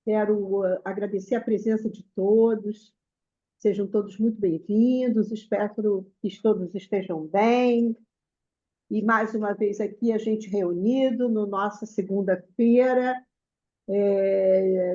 Quero agradecer a presença de todos. Sejam todos muito bem-vindos. Espero que todos estejam bem. E mais uma vez aqui a gente reunido no nossa segunda-feira,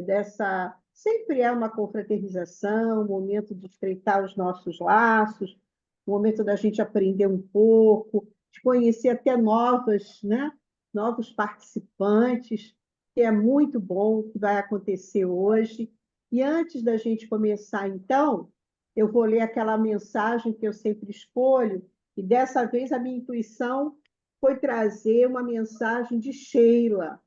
dessa sempre é uma confraternização, um momento de estreitar os nossos laços, um momento da gente aprender um pouco, de conhecer até novos participantes, que é muito bom o que vai acontecer hoje. E antes da gente começar, então, eu vou ler aquela mensagem que eu sempre escolho, e dessa vez a minha intuição foi trazer uma mensagem de Sheila,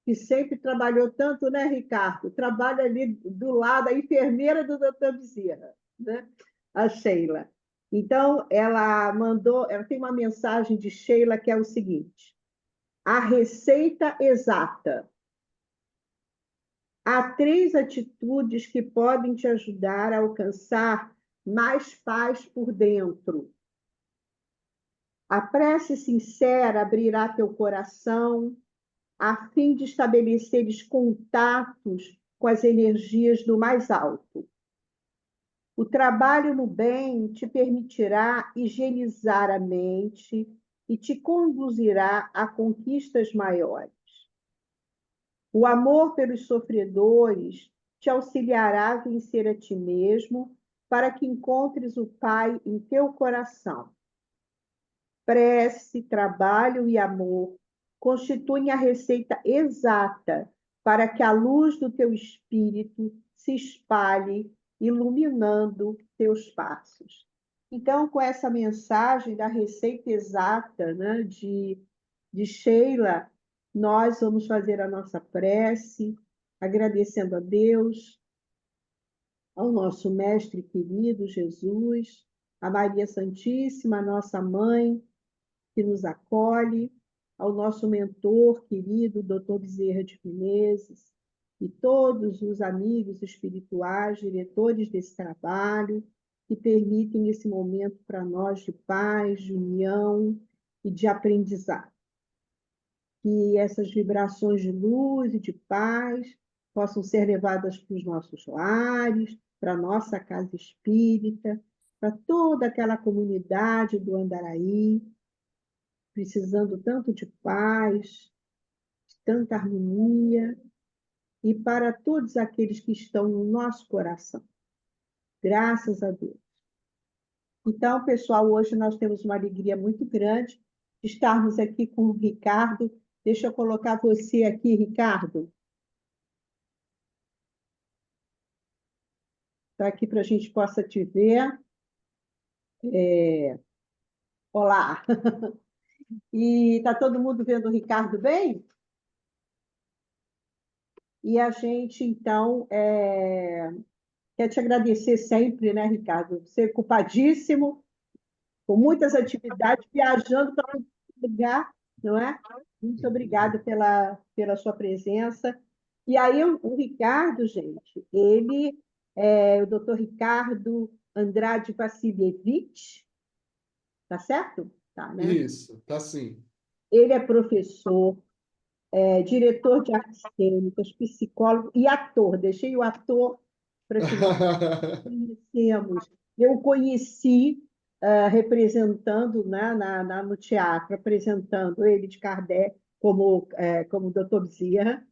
que sempre trabalhou tanto, né, Ricardo? Trabalha ali do lado, a enfermeira do Dr. Bezerra, né? A Sheila. Então, ela tem uma mensagem de Sheila que é o seguinte: a receita exata. Há 3 atitudes que podem te ajudar a alcançar mais paz por dentro. A prece sincera abrirá teu coração, a fim de estabeleceres contatos com as energias do mais alto. O trabalho no bem te permitirá higienizar a mente e te conduzirá a conquistas maiores. O amor pelos sofredores te auxiliará a vencer a ti mesmo, para que encontres o Pai em teu coração. Prece, trabalho e amor constituem a receita exata para que a luz do teu espírito se espalhe, iluminando teus passos. Então, com essa mensagem da receita exata, né, de Sheila, nós vamos fazer a nossa prece, agradecendo a Deus, ao nosso Mestre querido Jesus, a Maria Santíssima, nossa mãe, que nos acolhe, ao nosso mentor querido, Dr. Bezerra de Menezes, e todos os amigos espirituais, diretores desse trabalho, que permitem esse momento para nós de paz, de união e de aprendizado. Que essas vibrações de luz e de paz possam ser levadas para os nossos lares, para a nossa casa espírita, para toda aquela comunidade do Andaraí, precisando tanto de paz, de tanta harmonia, e para todos aqueles que estão no nosso coração. Graças a Deus. Então, pessoal, hoje nós temos uma alegria muito grande de estarmos aqui com o Ricardo. Deixa eu colocar você aqui, Ricardo, para que a gente possa te ver. Olá! E está todo mundo vendo o Ricardo bem? E a gente, então, quer te agradecer sempre, né, Ricardo? Você é culpadíssimo, com muitas atividades, viajando para todo lugar, não é? Muito obrigada pela sua presença. E aí, o Ricardo, gente, ele é o doutor Ricardo Andrade Vassilievich, tá certo? Tá, né? Isso, tá sim. Ele é professor, diretor de artes cênicas, psicólogo e ator. Deixei o ator para que nós conhecemos. Eu o conheci representando, né, no teatro, apresentando ele de Kardec como Dr. Bezerra.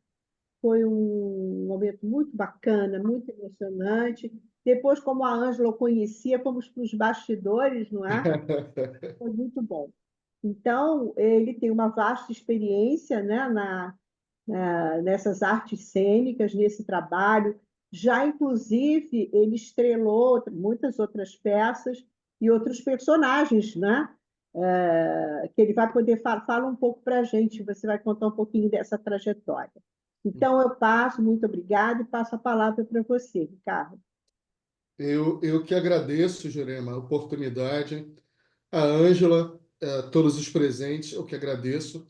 Foi um momento muito bacana, muito emocionante. Depois, como a Ângela o conhecia, fomos para os bastidores, não é? Foi muito bom. Então, ele tem uma vasta experiência, né, nessas artes cênicas, nesse trabalho. Já, inclusive, ele estrelou muitas outras peças e outros personagens, né? Que ele vai poder falar um pouco para a gente, você vai contar um pouquinho dessa trajetória. Então, eu passo, muito obrigada, e passo a palavra para você, Ricardo. Eu que agradeço, Jurema, a oportunidade. A Ângela, todos os presentes, eu que agradeço.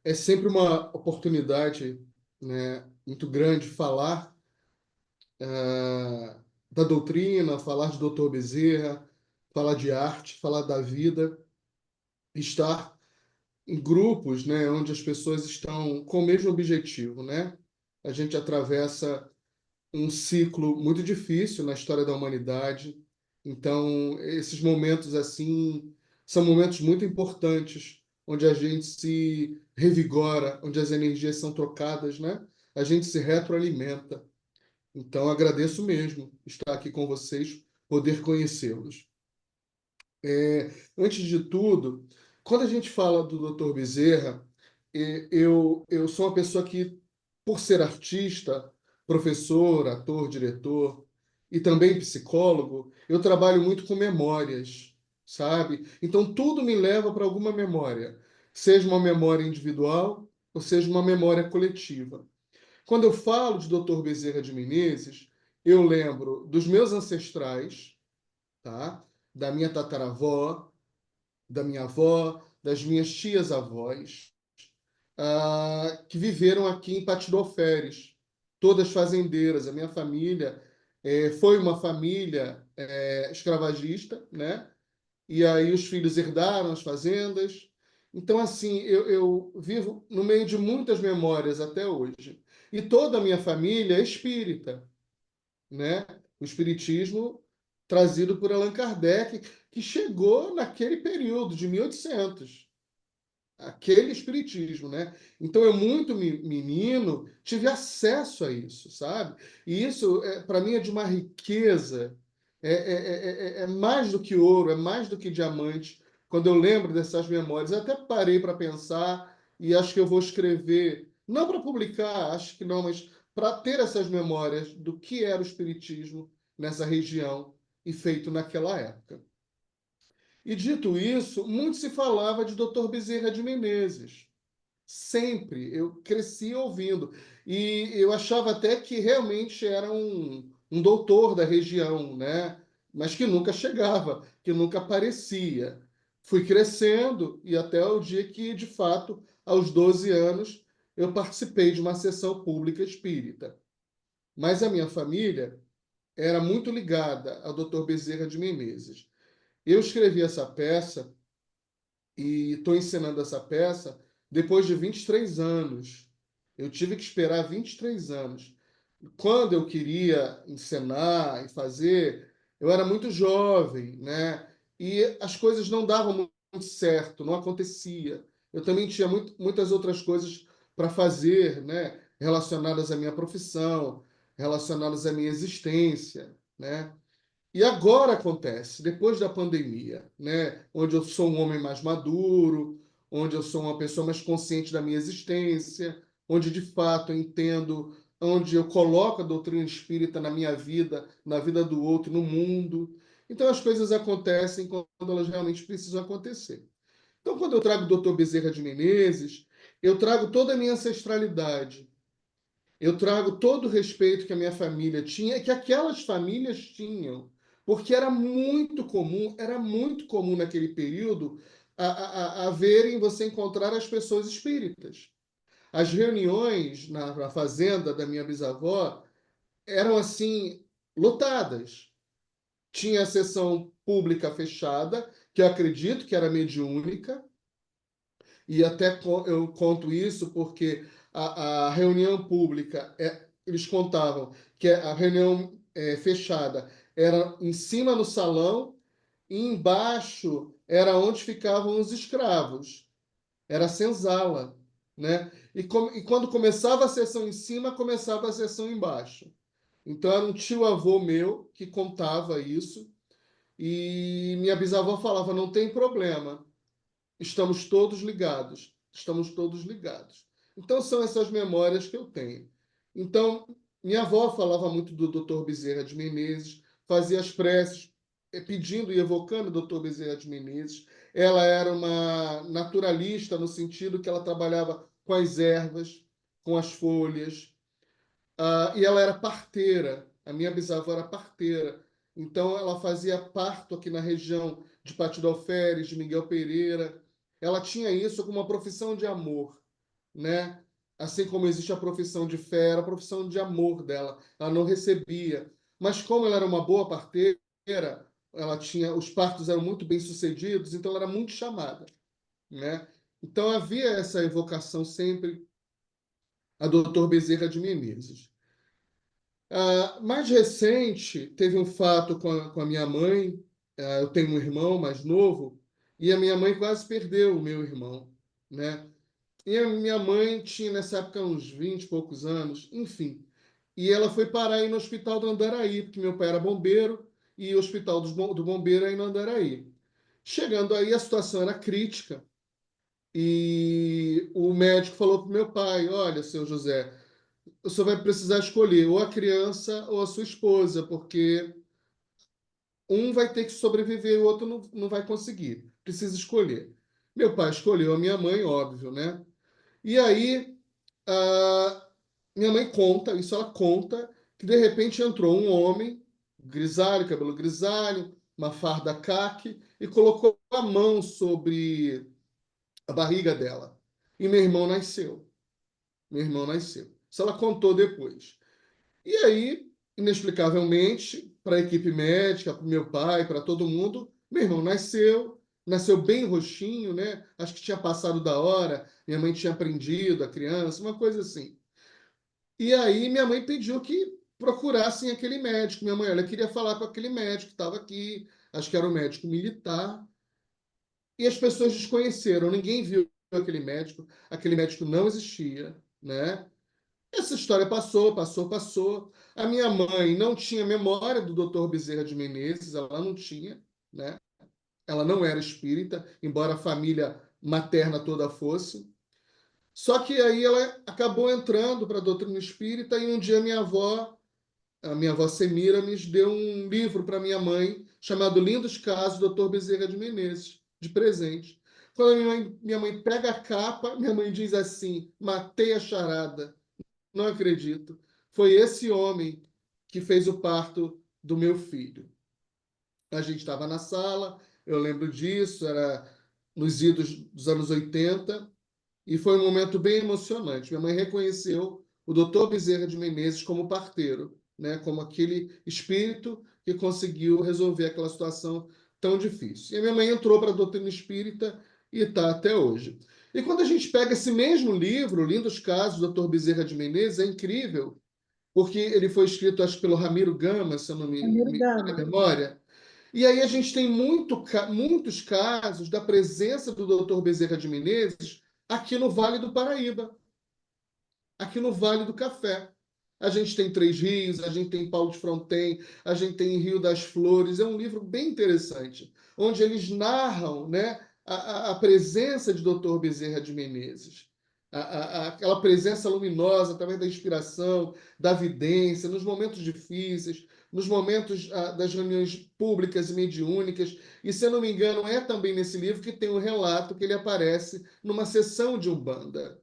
É sempre uma oportunidade, né, muito grande falar da doutrina, falar de Dr. Bezerra, falar de arte, falar da vida, estar em grupos, né, onde as pessoas estão com o mesmo objetivo, né? A gente atravessa um ciclo muito difícil na história da humanidade. Então, esses momentos assim são momentos muito importantes, onde a gente se revigora, onde as energias são trocadas, né? A gente se retroalimenta. Então, agradeço mesmo estar aqui com vocês, poder conhecê-los. Antes de tudo, quando a gente fala do Dr. Bezerra, eu sou uma pessoa que, por ser artista, professor, ator, diretor e também psicólogo, eu trabalho muito com memórias, sabe? Então tudo me leva para alguma memória, seja uma memória individual ou seja uma memória coletiva. Quando eu falo de Dr. Bezerra de Menezes, eu lembro dos meus ancestrais, tá? Da minha tataravó, da minha avó, das minhas tias-avós, que viveram aqui em Patiroferes, todas fazendeiras. A minha família foi uma família escravagista, né? E aí os filhos herdaram as fazendas. Então, assim, eu vivo no meio de muitas memórias até hoje. E toda a minha família é espírita, né? O espiritismo trazido por Allan Kardec, que chegou naquele período de 1800, aquele espiritismo, né? Então eu muito menino tive acesso a isso, sabe? E isso para mim é de uma riqueza, é mais do que ouro, é mais do que diamante. Quando eu lembro dessas memórias, eu até parei para pensar e acho que eu vou escrever, não para publicar, acho que não, mas para ter essas memórias do que era o espiritismo nessa região e feito naquela época. E dito isso, muito se falava de Dr. Bezerra de Menezes. Sempre. Eu cresci ouvindo. E eu achava até que realmente era um doutor da região, né? Mas que nunca chegava, que nunca aparecia. Fui crescendo e até o dia que, de fato, aos 12 anos, eu participei de uma sessão pública espírita. Mas a minha família era muito ligada ao Dr. Bezerra de Menezes. Eu escrevi essa peça e estou encenando essa peça depois de 23 anos. Eu tive que esperar 23 anos. Quando eu queria encenar e fazer, eu era muito jovem, né? E as coisas não davam muito certo, não acontecia. Eu também tinha muitas outras coisas para fazer, né? Relacionadas à minha profissão, relacionadas à minha existência, né? E agora acontece, depois da pandemia, né, onde eu sou um homem mais maduro, onde eu sou uma pessoa mais consciente da minha existência, onde de fato eu entendo, onde eu coloco a doutrina espírita na minha vida, na vida do outro, no mundo. Então as coisas acontecem quando elas realmente precisam acontecer. Então, quando eu trago o Dr. Bezerra de Menezes, eu trago toda a minha ancestralidade, eu trago todo o respeito que a minha família tinha, que aquelas famílias tinham, porque era muito comum naquele período a verem você encontrar as pessoas espíritas. As reuniões na fazenda da minha bisavó eram assim lotadas. Tinha a sessão pública fechada, que eu acredito que era mediúnica, e até eu conto isso porque a reunião pública, eles contavam que a reunião fechada era em cima no salão e embaixo era onde ficavam os escravos, era a senzala, né? E quando começava a sessão em cima, começava a sessão embaixo. Então era um tio-avô meu que contava isso e minha bisavó falava, não tem problema, estamos todos ligados. Estamos todos ligados. Então, são essas memórias que eu tenho. Então, minha avó falava muito do Dr. Bezerra de Menezes, fazia as preces pedindo e evocando o Dr. Bezerra de Menezes. Ela era uma naturalista no sentido que ela trabalhava com as ervas, com as folhas, e ela era parteira. A minha bisavó era parteira. Então, ela fazia parto aqui na região de Pátio do Alferes, de Miguel Pereira. Ela tinha isso como uma profissão de amor, né? Assim como existe a profissão de fé, era a profissão de amor dela. Ela não recebia. Mas como ela era uma boa parteira, ela tinha, os partos eram muito bem sucedidos, então ela era muito chamada, né? Então havia essa evocação sempre a Dr. Bezerra de Menezes. Mais recente, teve um fato com a minha mãe. Eu tenho um irmão mais novo, e a minha mãe quase perdeu o meu irmão, né? E a minha mãe tinha nessa época uns 20 e poucos anos, enfim. E ela foi parar aí no hospital do Andaraí, porque meu pai era bombeiro e o hospital do bombeiro é aí no Andaraí. Chegando aí, a situação era crítica e o médico falou para o meu pai: Olha, seu José, o senhor vai precisar escolher ou a criança ou a sua esposa, porque um vai ter que sobreviver e o outro não vai conseguir. Precisa escolher. Meu pai escolheu a minha mãe, óbvio, né? E aí, a minha mãe conta, isso ela conta, que de repente entrou um homem, grisalho, cabelo grisalho, uma farda caque, e colocou a mão sobre a barriga dela. E meu irmão nasceu. Meu irmão nasceu. Isso ela contou depois. E aí, inexplicavelmente, para a equipe médica, para o meu pai, para todo mundo, meu irmão nasceu bem roxinho, né? Acho que tinha passado da hora, minha mãe tinha prendido a criança, uma coisa assim. E aí minha mãe pediu que procurassem aquele médico. Minha mãe, ela queria falar com aquele médico que estava aqui, acho que era um médico militar, e as pessoas desconheceram, ninguém viu aquele médico não existia, né? Essa história passou, passou, passou. A minha mãe não tinha memória do Dr. Bezerra de Menezes, ela não tinha, né? Ela não era espírita, embora a família materna toda fosse. Só que aí ela acabou entrando para a doutrina espírita e um dia a minha avó Semiramis, deu um livro para minha mãe chamado Lindos Casos, Dr. Bezerra de Menezes, de presente. Quando minha mãe pega a capa, minha mãe diz assim: matei a charada. Não acredito. Foi esse homem que fez o parto do meu filho. A gente estava na sala, eu lembro disso, era nos idos dos anos 80, e foi um momento bem emocionante. Minha mãe reconheceu o doutor Bezerra de Menezes como parteiro, né? Como aquele espírito que conseguiu resolver aquela situação tão difícil. E a minha mãe entrou para a doutrina espírita e está até hoje. E quando a gente pega esse mesmo livro, Lindos Casos, do Dr. Bezerra de Menezes, é incrível, porque ele foi escrito, acho, pelo Ramiro Gama, se eu não Ramiro me falha a Gama. memória. E aí a gente tem muitos casos da presença do Dr. Bezerra de Menezes aqui no Vale do Paraíba, aqui no Vale do Café. A gente tem Três Rios, a gente tem Paulo de Fronten, a gente tem Rio das Flores. É um livro bem interessante, onde eles narram, né, a presença de Dr. Bezerra de Menezes. Aquela presença luminosa através da inspiração, da vidência, nos momentos difíceis, nos momentos das reuniões públicas e mediúnicas. E, se eu não me engano, é também nesse livro que tem um relato que ele aparece numa sessão de Umbanda.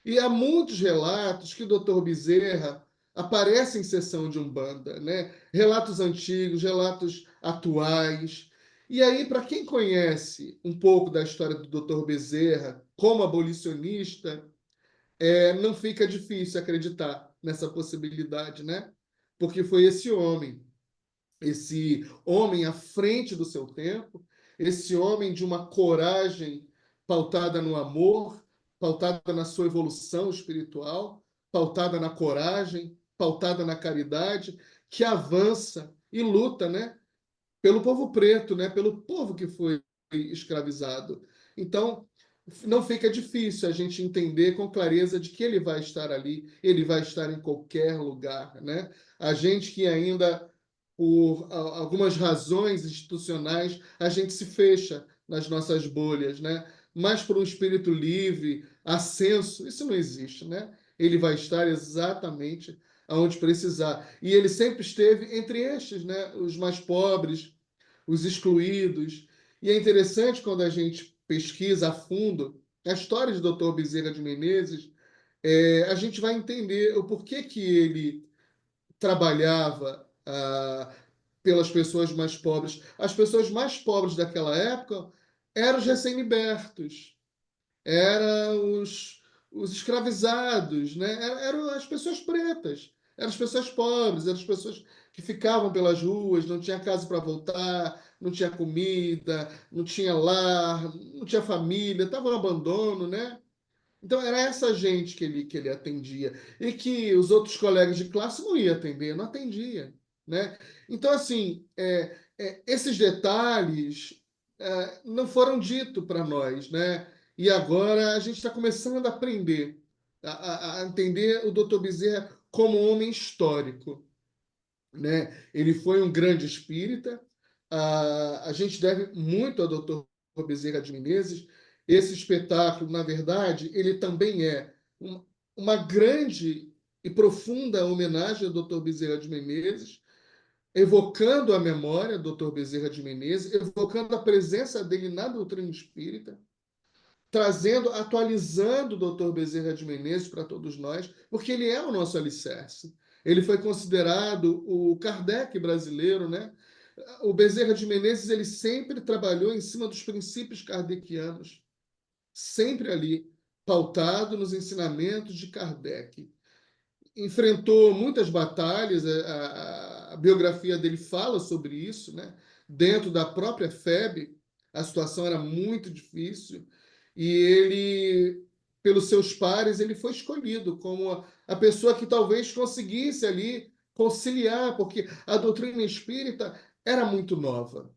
E há muitos relatos que o Dr. Bezerra aparece em sessão de Umbanda, né? Relatos antigos, relatos atuais. E aí, para quem conhece um pouco da história do Dr. Bezerra como abolicionista, não fica difícil acreditar nessa possibilidade, né? Porque foi esse homem à frente do seu tempo, esse homem de uma coragem pautada no amor, pautada na sua evolução espiritual, pautada na coragem, pautada na caridade, que avança e luta, né, pelo povo preto, né, pelo povo que foi escravizado. Então, não fica difícil a gente entender com clareza de que ele vai estar ali, ele vai estar em qualquer lugar, né? A gente que ainda, por algumas razões institucionais, a gente se fecha nas nossas bolhas, né? Mas por um espírito livre, ascenso, isso não existe, né? Ele vai estar exatamente aonde precisar. E ele sempre esteve entre estes, né? Os mais pobres, os excluídos. E é interessante quando a gente pesquisa a fundo a história de Dr. Bezerra de Menezes, a gente vai entender o porquê que ele trabalhava pelas pessoas mais pobres. As pessoas mais pobres daquela época eram os recém-libertos, eram os escravizados, né? Eram as pessoas pretas, eram as pessoas pobres, eram as pessoas que ficavam pelas ruas, não tinha casa para voltar, não tinha comida, não tinha lar, não tinha família, estava no abandono, né? Então, era essa gente que ele atendia. E que os outros colegas de classe não iam atender, não atendia, né? Então, assim, esses detalhes não foram ditos para nós, né? E agora a gente está começando a aprender, a entender o Dr. Bezerra como um homem histórico, né? Ele foi um grande espírita. A gente deve muito ao Dr. Bezerra de Menezes. Esse espetáculo, na verdade, ele também é uma grande e profunda homenagem ao Dr. Bezerra de Menezes, evocando a memória do Dr. Bezerra de Menezes, evocando a presença dele na doutrina espírita, trazendo, atualizando o Dr. Bezerra de Menezes para todos nós, porque ele é o nosso alicerce. Ele foi considerado o Kardec brasileiro, né? O Bezerra de Menezes ele sempre trabalhou em cima dos princípios kardecianos, sempre ali, pautado nos ensinamentos de Kardec. Enfrentou muitas batalhas, a biografia dele fala sobre isso, né? Dentro da própria FEB, a situação era muito difícil e ele, pelos seus pares, ele foi escolhido como a pessoa que talvez conseguisse ali conciliar, porque a doutrina espírita era muito nova.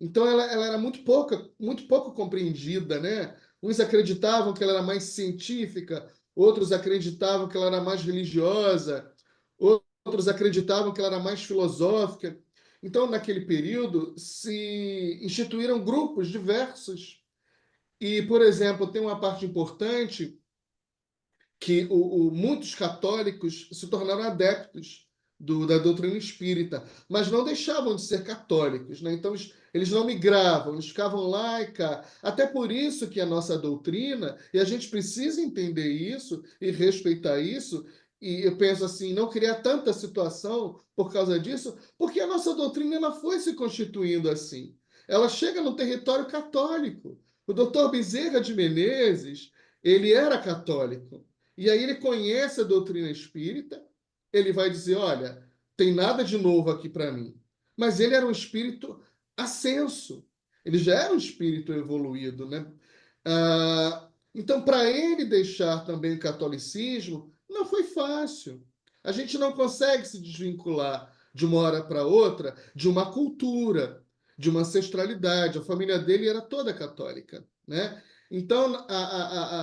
Então ela era muito pouco compreendida, né? Uns acreditavam que ela era mais científica, outros acreditavam que ela era mais religiosa, outros acreditavam que ela era mais filosófica. Então, naquele período, se instituíram grupos diversos. E, por exemplo, tem uma parte importante que muitos católicos se tornaram adeptos da doutrina espírita, mas não deixavam de ser católicos, né? Então eles não migravam, eles ficavam lá e cá. Até por isso que a nossa doutrina, e a gente precisa entender isso e respeitar isso, e eu penso assim, não criar tanta situação por causa disso, porque a nossa doutrina ela foi se constituindo assim. Ela chega no território católico. O doutor Bezerra de Menezes, ele era católico. E aí ele conhece a doutrina espírita, ele vai dizer, olha, tem nada de novo aqui para mim. Mas ele era um espírito ascenso, ele já era um espírito evoluído, né? Então, para ele deixar também o catolicismo, não foi fácil. A gente não consegue se desvincular de uma hora para outra de uma cultura, de uma ancestralidade. A família dele era toda católica, né? Então,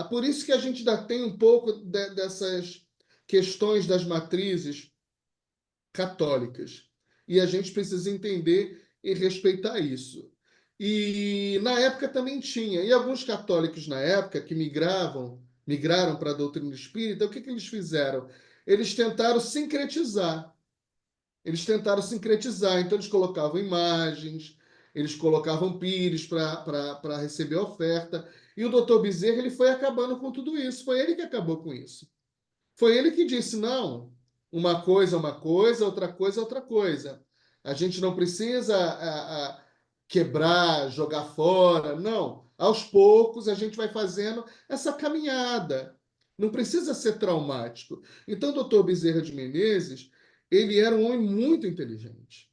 por isso que a gente ainda tem um pouco dessas questões das matrizes católicas. E a gente precisa entender e respeitar isso. E na época também tinha. E alguns católicos na época que migraram para a doutrina espírita, o que eles fizeram? Eles tentaram sincretizar. Então eles colocavam imagens, eles colocavam pires para receber a oferta. E o doutor Bezerra ele foi acabando com tudo isso. Foi ele que acabou com isso. Foi ele que disse: não, uma coisa é uma coisa, outra coisa é outra coisa. A gente não precisa quebrar, jogar fora. Não. Aos poucos a gente vai fazendo essa caminhada. Não precisa ser traumático. Então, o doutor Bezerra de Menezes, ele era um homem muito inteligente.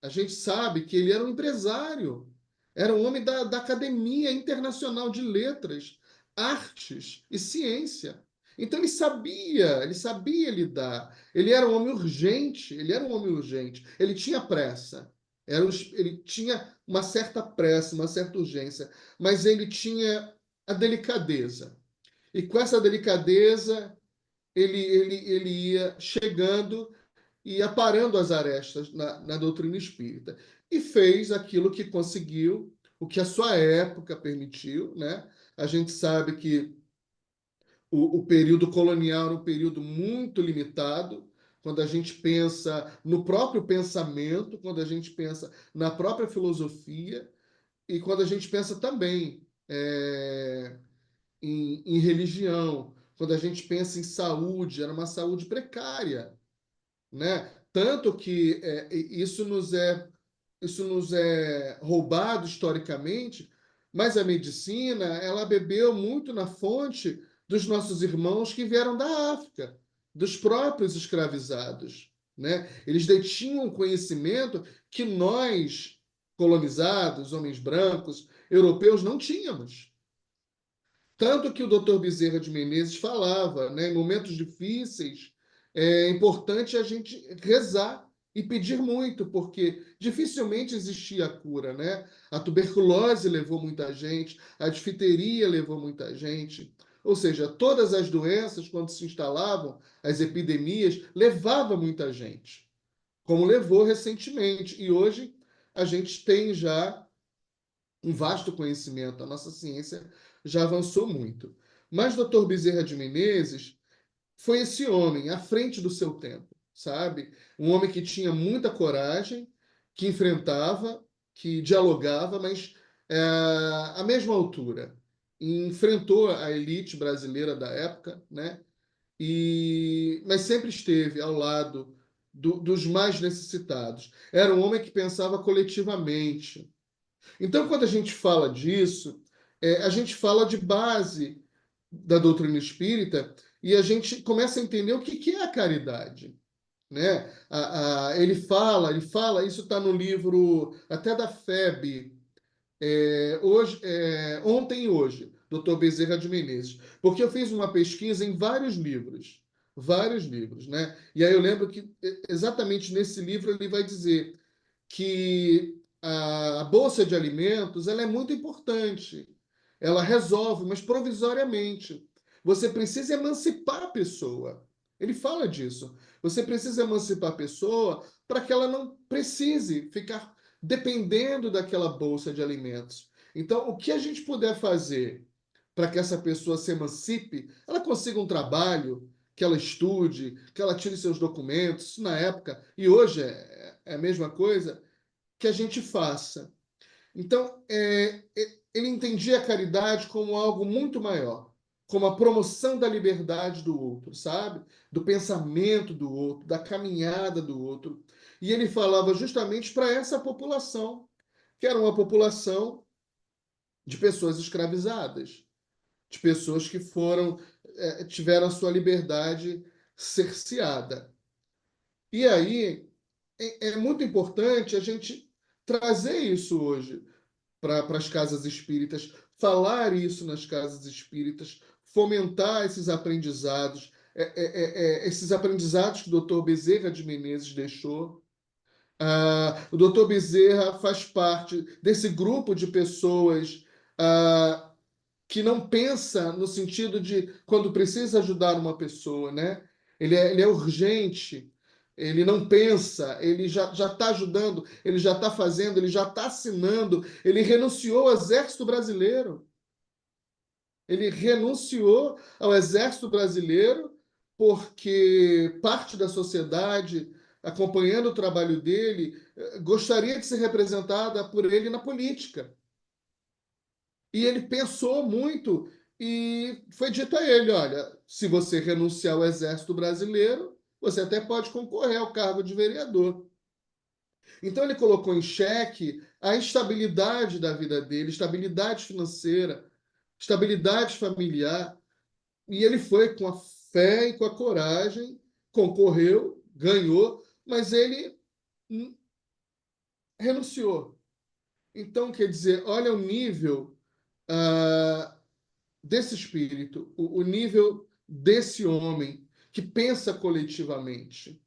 A gente sabe que ele era um empresário, era um homem da Academia Internacional de Letras, Artes e Ciência. Então ele sabia lidar. Ele era um homem urgente, ele tinha pressa. Ele tinha uma certa pressa, uma certa urgência, mas ele tinha a delicadeza. E com essa delicadeza, ele ia chegando e aparando as arestas na doutrina espírita. E fez aquilo que conseguiu, o que a sua época permitiu, né? A gente sabe que o período colonial era um período muito limitado, quando a gente pensa no próprio pensamento, quando a gente pensa na própria filosofia, e quando a gente pensa também em religião, quando a gente pensa em saúde, era uma saúde precária, né? Tanto que isso nos é roubado historicamente, mas a medicina ela bebeu muito na fonte dos nossos irmãos que vieram da África, dos próprios escravizados, né? Eles detinham conhecimento que nós, colonizados, homens brancos, europeus, não tínhamos. Tanto que o doutor Bezerra de Menezes falava, né, em momentos difíceis, é importante a gente rezar e pedir muito, porque dificilmente existia a cura, né? A tuberculose levou muita gente, a difteria levou muita gente. Ou seja, todas as doenças, quando se instalavam, as epidemias, levavam muita gente, como levou recentemente. E hoje a gente tem já um vasto conhecimento, a nossa ciência já avançou muito. Mas Dr. Bezerra de Menezes foi esse homem à frente do seu tempo, sabe? Um homem que tinha muita coragem, que enfrentava, que dialogava, mas à mesma altura. Enfrentou a elite brasileira da época, né? Mas sempre esteve ao lado dos mais necessitados. Era um homem que pensava coletivamente. Então, quando a gente fala disso, a gente fala de base da doutrina espírita e a gente começa a entender o que é a caridade, né? Ele fala, isso está no livro até da FEB, ontem e hoje, Dr. Bezerra de Menezes, porque eu fiz uma pesquisa em vários livros, né? E aí eu lembro que exatamente nesse livro ele vai dizer que a bolsa de alimentos ela é muito importante. Ela resolve, mas provisoriamente. Você precisa emancipar a pessoa. Ele fala disso. Você precisa emancipar a pessoa para que ela não precise ficar dependendo daquela bolsa de alimentos. Então, o que a gente puder fazer para que essa pessoa se emancipe, ela consiga um trabalho, que ela estude, que ela tire seus documentos, isso na época, e hoje é a mesma coisa, que a gente faça. Então, ele entendia a caridade como algo muito maior, como a promoção da liberdade do outro, sabe? Do pensamento do outro, da caminhada do outro. E ele falava justamente para essa população, que era uma população de pessoas escravizadas, de pessoas que tiveram a sua liberdade cerceada. E aí é muito importante a gente trazer isso hoje para as casas espíritas, falar isso nas casas espíritas, fomentar esses aprendizados que o doutor Bezerra de Menezes deixou. O doutor Bezerra faz parte desse grupo de pessoas que não pensa no sentido de quando precisa ajudar uma pessoa, né? Ele é urgente, ele não pensa, ele já está ajudando, ele já está fazendo, ele já está assinando, ele renunciou ao Exército Brasileiro. Ele renunciou ao Exército Brasileiro porque parte da sociedade, acompanhando o trabalho dele, gostaria de ser representada por ele na política. E ele pensou muito e foi dito a ele: olha, se você renunciar ao Exército Brasileiro, você até pode concorrer ao cargo de vereador. Então ele colocou em xeque a estabilidade da vida dele, estabilidade financeira, estabilidade familiar, e ele foi com a fé e com a coragem, concorreu, ganhou, mas ele renunciou. Então, quer dizer, olha o nível ah, desse espírito, o nível desse homem que pensa coletivamente.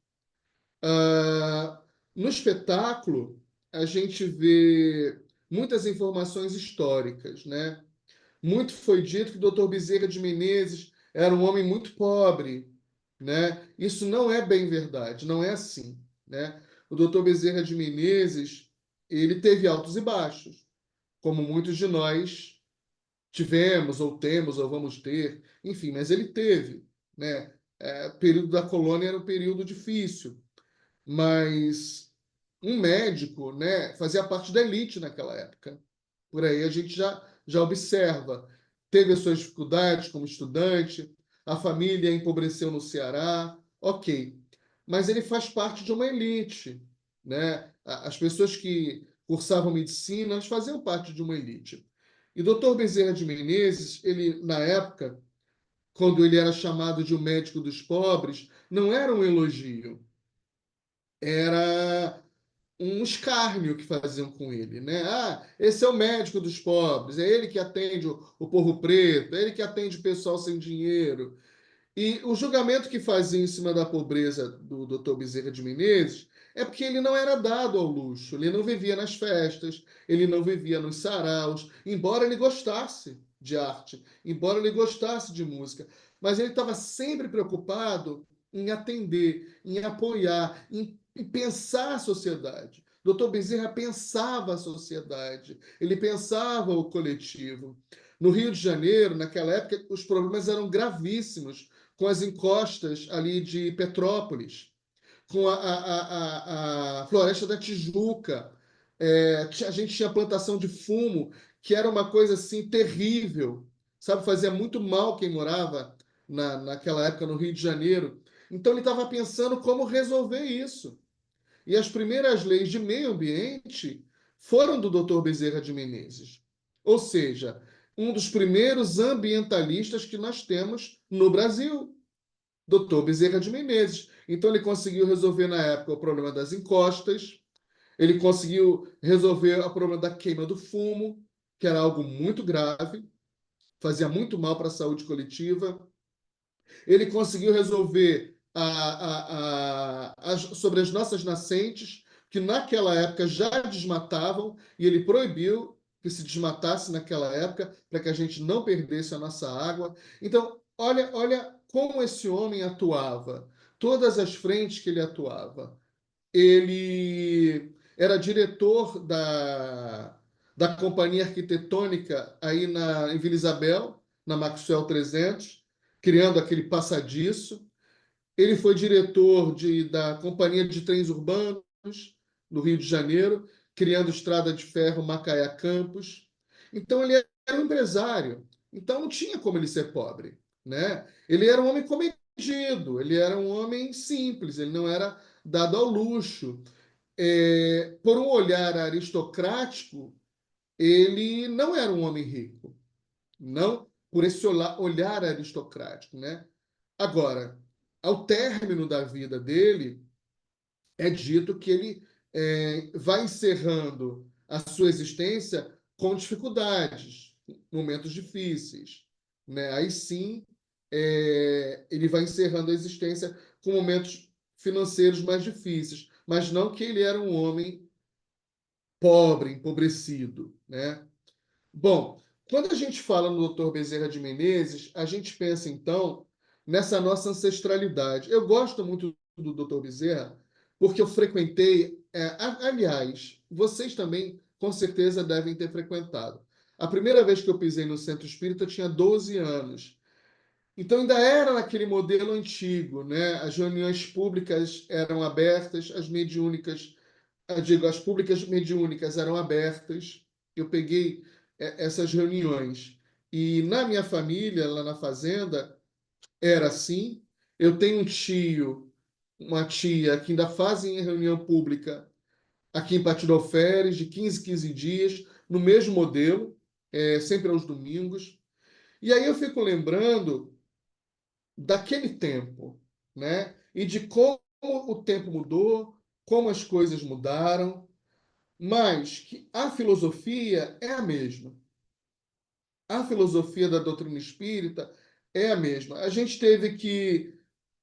No espetáculo, a gente vê muitas informações históricas, né? Muito foi dito que o Dr. Bezerra de Menezes era um homem muito pobre, né? Isso não é bem verdade, não é assim, né? O Dr. Bezerra de Menezes, ele teve altos e baixos, como muitos de nós tivemos, ou temos, ou vamos ter, enfim, mas ele teve, né? O período da colônia era um período difícil, mas um médico, né, fazia parte da elite naquela época. Por aí a gente já observa. Teve as suas dificuldades como estudante, a família empobreceu no Ceará, ok. Mas ele faz parte de uma elite, né? As pessoas que cursavam medicina, elas faziam parte de uma elite. E Dr. Bezerra de Menezes, ele, na época, quando ele era chamado de o médico dos pobres, não era um elogio, era um escárnio que faziam com ele, né? Ah, esse é o médico dos pobres, é ele que atende o povo preto, é ele que atende o pessoal sem dinheiro. E o julgamento que fazia em cima da pobreza do Dr. Bezerra de Menezes é porque ele não era dado ao luxo, ele não vivia nas festas, ele não vivia nos saraus, embora ele gostasse de arte, embora ele gostasse de música, mas ele estava sempre preocupado em atender, em apoiar, em pensar a sociedade. Dr. Bezerra pensava a sociedade, ele pensava o coletivo. No Rio de Janeiro, naquela época, os problemas eram gravíssimos com as encostas ali de Petrópolis, com a Floresta da Tijuca. A gente tinha plantação de fumo, que era uma coisa assim terrível, sabe? Fazia muito mal quem morava naquela época no Rio de Janeiro. Então ele estava pensando como resolver isso. E as primeiras leis de meio ambiente foram do Dr. Bezerra de Menezes. Ou seja, um dos primeiros ambientalistas que nós temos no Brasil. Dr. Bezerra de Menezes. Então, ele conseguiu resolver na época o problema das encostas, ele conseguiu resolver o problema da queima do fumo, que era algo muito grave, fazia muito mal para a saúde coletiva. Ele conseguiu resolver sobre as nossas nascentes, que naquela época já desmatavam, e ele proibiu que se desmatasse naquela época, para que a gente não perdesse a nossa água. Então, olha como esse homem atuava, todas as frentes que ele atuava. Ele era diretor da companhia arquitetônica aí em Vila Isabel, na Maxwell 300, criando aquele passadiço. Ele foi diretor da Companhia de Trens Urbanos, no Rio de Janeiro, criando estrada de ferro Macaé-Campos. Então, ele era um empresário. Então, não tinha como ele ser pobre, né? Ele era um homem comedido, ele era um homem simples, ele não era dado ao luxo. Por um olhar aristocrático, ele não era um homem rico, não por esse olhar aristocrático, né? Agora, ao término da vida dele, é dito que ele vai encerrando a sua existência com dificuldades, momentos difíceis, né? Aí sim, ele vai encerrando a existência com momentos financeiros mais difíceis, mas não que ele era um homem pobre, empobrecido, né? Bom, quando a gente fala no Dr. Bezerra de Menezes, a gente pensa então nessa nossa ancestralidade. Eu gosto muito do Dr. Bezerra porque eu frequentei, aliás, vocês também com certeza devem ter frequentado. A primeira vez que eu pisei no Centro Espírita eu tinha 12 anos. Então ainda era naquele modelo antigo, né? As reuniões públicas eram abertas, as mediúnicas, eu digo, as públicas mediúnicas eram abertas. Eu peguei essas reuniões. E na minha família, lá na fazenda, era assim. Eu tenho um tio, uma tia que ainda fazem reunião pública aqui em Patiroféres, de 15 dias, no mesmo modelo, sempre aos domingos. E aí eu fico lembrando daquele tempo, né? E de como o tempo mudou, como as coisas mudaram, mas que a filosofia é a mesma. A filosofia da doutrina espírita é a mesma. A gente teve que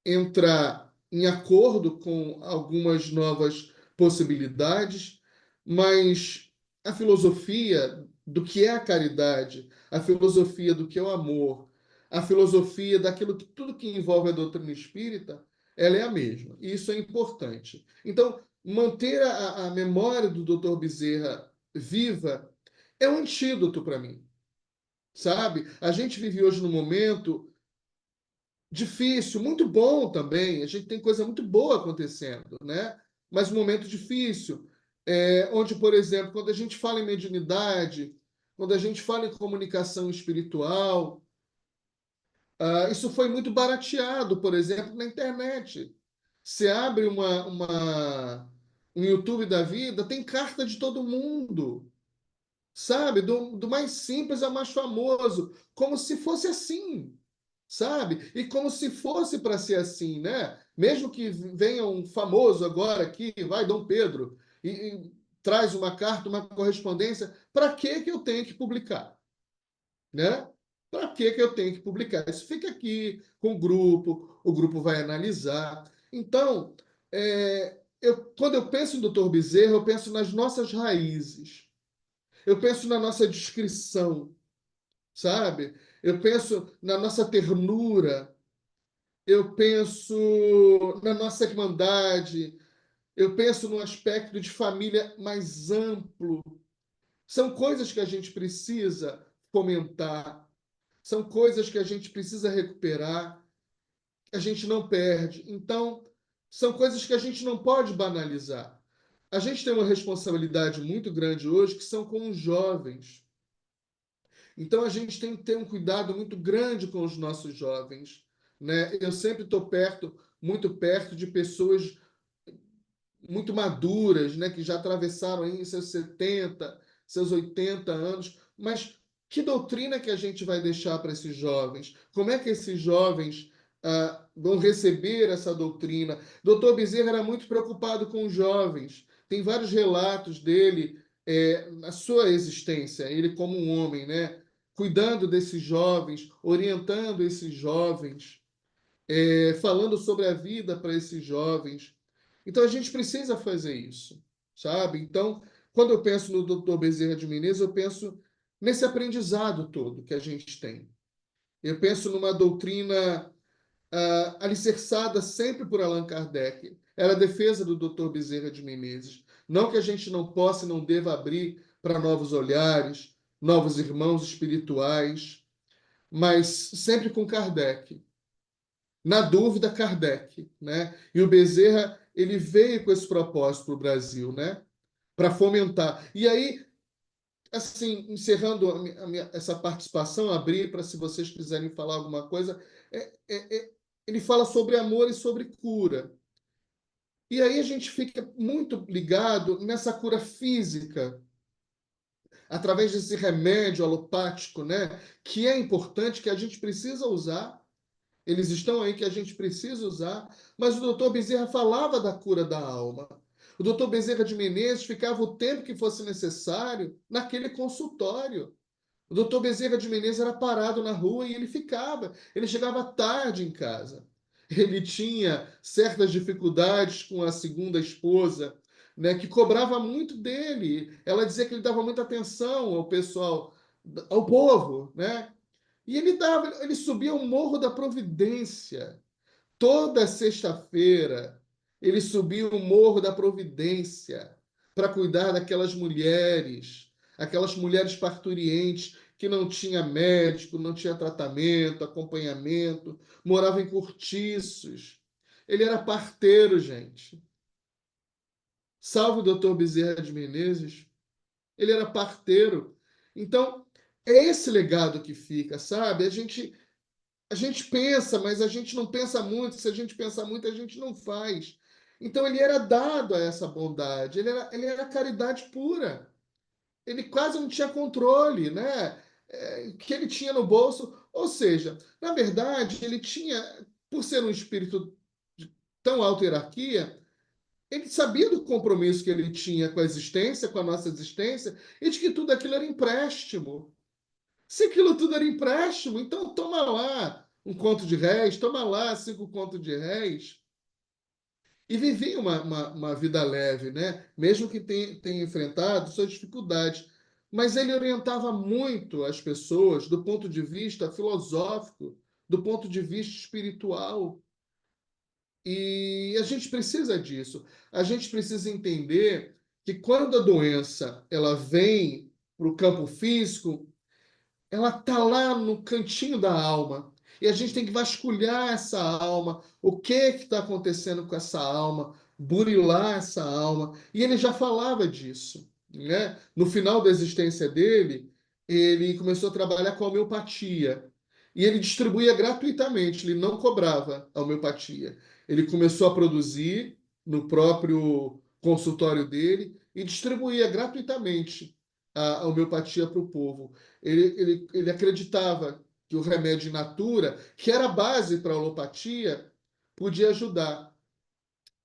entrar em acordo com algumas novas possibilidades, mas a filosofia do que é a caridade, a filosofia do que é o amor, a filosofia daquilo que tudo que envolve a doutrina espírita, ela é a mesma. E isso é importante. Então, manter a memória do Dr. Bezerra viva é um antídoto para mim, sabe? A gente vive hoje num momento difícil, muito bom também. A gente tem coisa muito boa acontecendo, né? Mas um momento difícil, onde, por exemplo, quando a gente fala em mediunidade, quando a gente fala em comunicação espiritual, isso foi muito barateado, por exemplo, na internet. Você abre um YouTube da vida, tem carta de todo mundo, sabe? Do mais simples ao mais famoso, como se fosse assim, sabe? E como se fosse para ser assim, né? Mesmo que venha um famoso agora aqui, vai Dom Pedro. e traz uma carta, uma correspondência, para que eu tenho que publicar? Né? Para que eu tenho que publicar? Isso fica aqui com o grupo vai analisar. Então, quando eu penso em Dr. Bezerra, eu penso nas nossas raízes, eu penso na nossa descrição, sabe? Eu penso na nossa ternura, eu penso na nossa irmandade, eu penso no aspecto de família mais amplo. São coisas que a gente precisa fomentar, são coisas que a gente precisa recuperar, que a gente não perde. Então, são coisas que a gente não pode banalizar. A gente tem uma responsabilidade muito grande hoje, que são com os jovens. Então, a gente tem que ter um cuidado muito grande com os nossos jovens, né? Eu sempre estou muito perto de pessoas muito maduras, né, que já atravessaram aí seus 70, seus 80 anos, mas que doutrina que a gente vai deixar para esses jovens? Como é que esses jovens vão receber essa doutrina? Doutor Bezerra era muito preocupado com os jovens. Tem vários relatos dele na sua existência, ele como um homem, né, cuidando desses jovens, orientando esses jovens, falando sobre a vida para esses jovens. Então a gente precisa fazer isso, sabe? Então, quando eu penso no Dr. Bezerra de Menezes, eu penso nesse aprendizado todo que a gente tem. Eu penso numa doutrina alicerçada sempre por Allan Kardec. Era a defesa do Dr. Bezerra de Menezes. Não que a gente não possa e não deva abrir para novos olhares, novos irmãos espirituais, mas sempre com Kardec. Na dúvida, Kardec, né? E o Bezerra, ele veio com esse propósito para o Brasil, né? Para fomentar. E aí, assim, encerrando essa participação, abrir para se vocês quiserem falar alguma coisa, ele fala sobre amor e sobre cura. E aí a gente fica muito ligado nessa cura física, através desse remédio alopático, né? Que é importante, que a gente precisa usar. Eles estão aí que a gente precisa usar, mas o doutor Bezerra falava da cura da alma. O doutor Bezerra de Menezes ficava o tempo que fosse necessário naquele consultório. O doutor Bezerra de Menezes era parado na rua e ele ficava. Ele chegava tarde em casa. Ele tinha certas dificuldades com a segunda esposa, né, que cobrava muito dele. Ela dizia que ele dava muita atenção ao pessoal, ao povo, né? E ele subia o Morro da Providência. Toda sexta-feira, ele subia o Morro da Providência para cuidar aquelas mulheres parturientes que não tinha médico, não tinha tratamento, acompanhamento, moravam em cortiços. Ele era parteiro, gente. Salve o doutor Bezerra de Menezes, ele era parteiro. Então, é esse legado que fica, sabe? A gente pensa, mas a gente não pensa muito. Se a gente pensa muito, a gente não faz. Então ele era dado a essa bondade. Ele era caridade pura. Ele quase não tinha controle, né? Que ele tinha no bolso. Ou seja, na verdade, ele tinha, por ser um espírito de tão alta hierarquia, ele sabia do compromisso que ele tinha com a existência, com a nossa existência, e de que tudo aquilo era empréstimo. Se aquilo tudo era empréstimo, então toma lá um conto de réis, toma lá 5 contos de réis. E vivia uma vida leve, né? Mesmo que tenha enfrentado suas dificuldades. Mas ele orientava muito as pessoas do ponto de vista filosófico, do ponto de vista espiritual. E a gente precisa disso. A gente precisa entender que quando a doença ela vem para o campo físico, ela tá lá no cantinho da alma. E a gente tem que vasculhar essa alma, o que está acontecendo com essa alma, burilar essa alma. E ele já falava disso, né? No final da existência dele, ele começou a trabalhar com a homeopatia. E ele distribuía gratuitamente, ele não cobrava a homeopatia. Ele começou a produzir no próprio consultório dele e distribuía gratuitamente a homeopatia para o povo. Ele acreditava que o remédio in natura, que era a base para a alopatia, podia ajudar.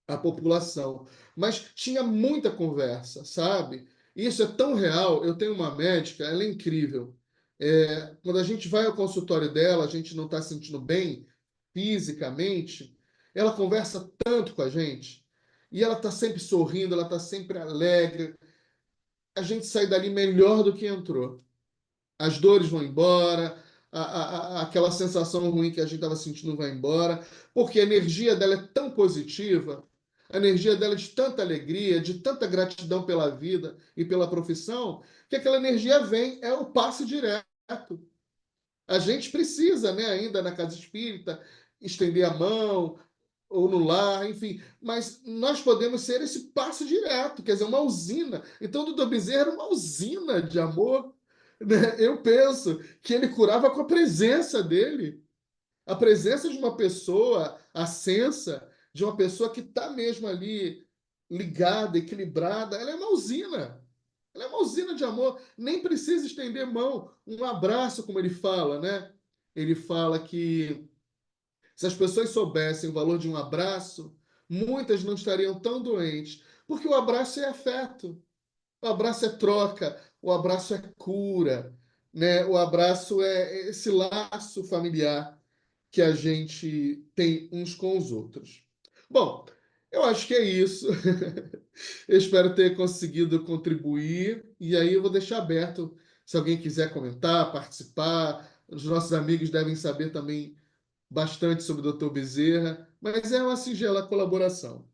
a população. Mas tinha muita conversa, sabe? Isso é tão real. Eu tenho uma médica, ela é incrível. Quando a gente vai ao consultório dela, a gente não está se sentindo bem fisicamente, ela conversa tanto com a gente. E ela está sempre sorrindo, ela está sempre alegre. A gente sai dali melhor do que entrou. As dores vão embora, aquela sensação ruim que a gente estava sentindo vai embora, porque a energia dela é tão positiva, a energia dela é de tanta alegria, de tanta gratidão pela vida e pela profissão, que aquela energia vem, é o passe direto. A gente precisa, né, ainda na casa espírita, estender a mão, ou no lar, enfim, mas nós podemos ser esse passo direto, quer dizer, uma usina. Então, o Dudu Bezerra era uma usina de amor, né? Eu penso que ele curava com a presença dele, a presença de uma pessoa, a sensa de uma pessoa que está mesmo ali ligada, equilibrada, ela é uma usina. Ela é uma usina de amor, nem precisa estender mão, um abraço, como ele fala, né? Ele fala que se as pessoas soubessem o valor de um abraço, muitas não estariam tão doentes, porque o abraço é afeto, o abraço é troca, o abraço é cura, né? O abraço é esse laço familiar que a gente tem uns com os outros. Bom, eu acho que é isso. Eu espero ter conseguido contribuir e aí eu vou deixar aberto se alguém quiser comentar, participar. Os nossos amigos devem saber também bastante sobre o Dr. Bezerra, mas é uma singela colaboração.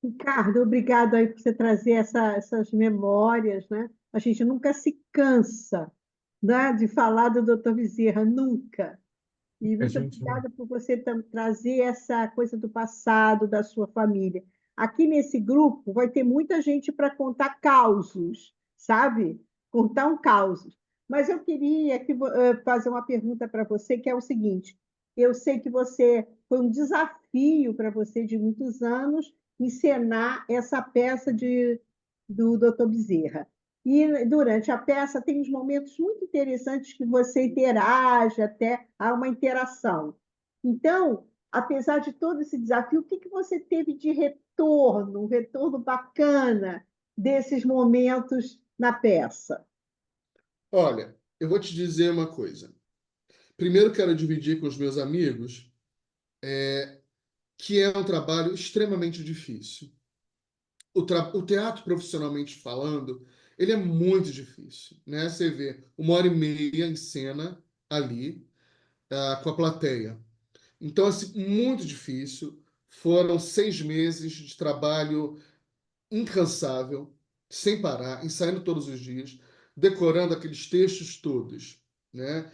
Ricardo, obrigado aí por você trazer essas memórias, né? A gente nunca se cansa, né, de falar do Dr. Bezerra, nunca. E A muito gente, obrigada por você trazer essa coisa do passado, da sua família. Aqui nesse grupo vai ter muita gente para contar causos, sabe? Contar um causos. Mas eu queria fazer uma pergunta para você, que é o seguinte: eu sei que você foi um desafio para você de muitos anos encenar essa peça do Dr. Bezerra. E durante a peça tem uns momentos muito interessantes que você interage, até há uma interação. Então, apesar de todo esse desafio, o que você teve de retorno, um retorno bacana desses momentos na peça? Olha, eu vou te dizer uma coisa. Primeiro, quero dividir com os meus amigos que é um trabalho extremamente difícil. O teatro, profissionalmente falando, ele é muito difícil, né? Você vê 1 hora e meia em cena ali, com a plateia. Então, assim, muito difícil. Foram 6 meses de trabalho incansável, sem parar, ensaiando todos os dias, decorando aqueles textos todos, né?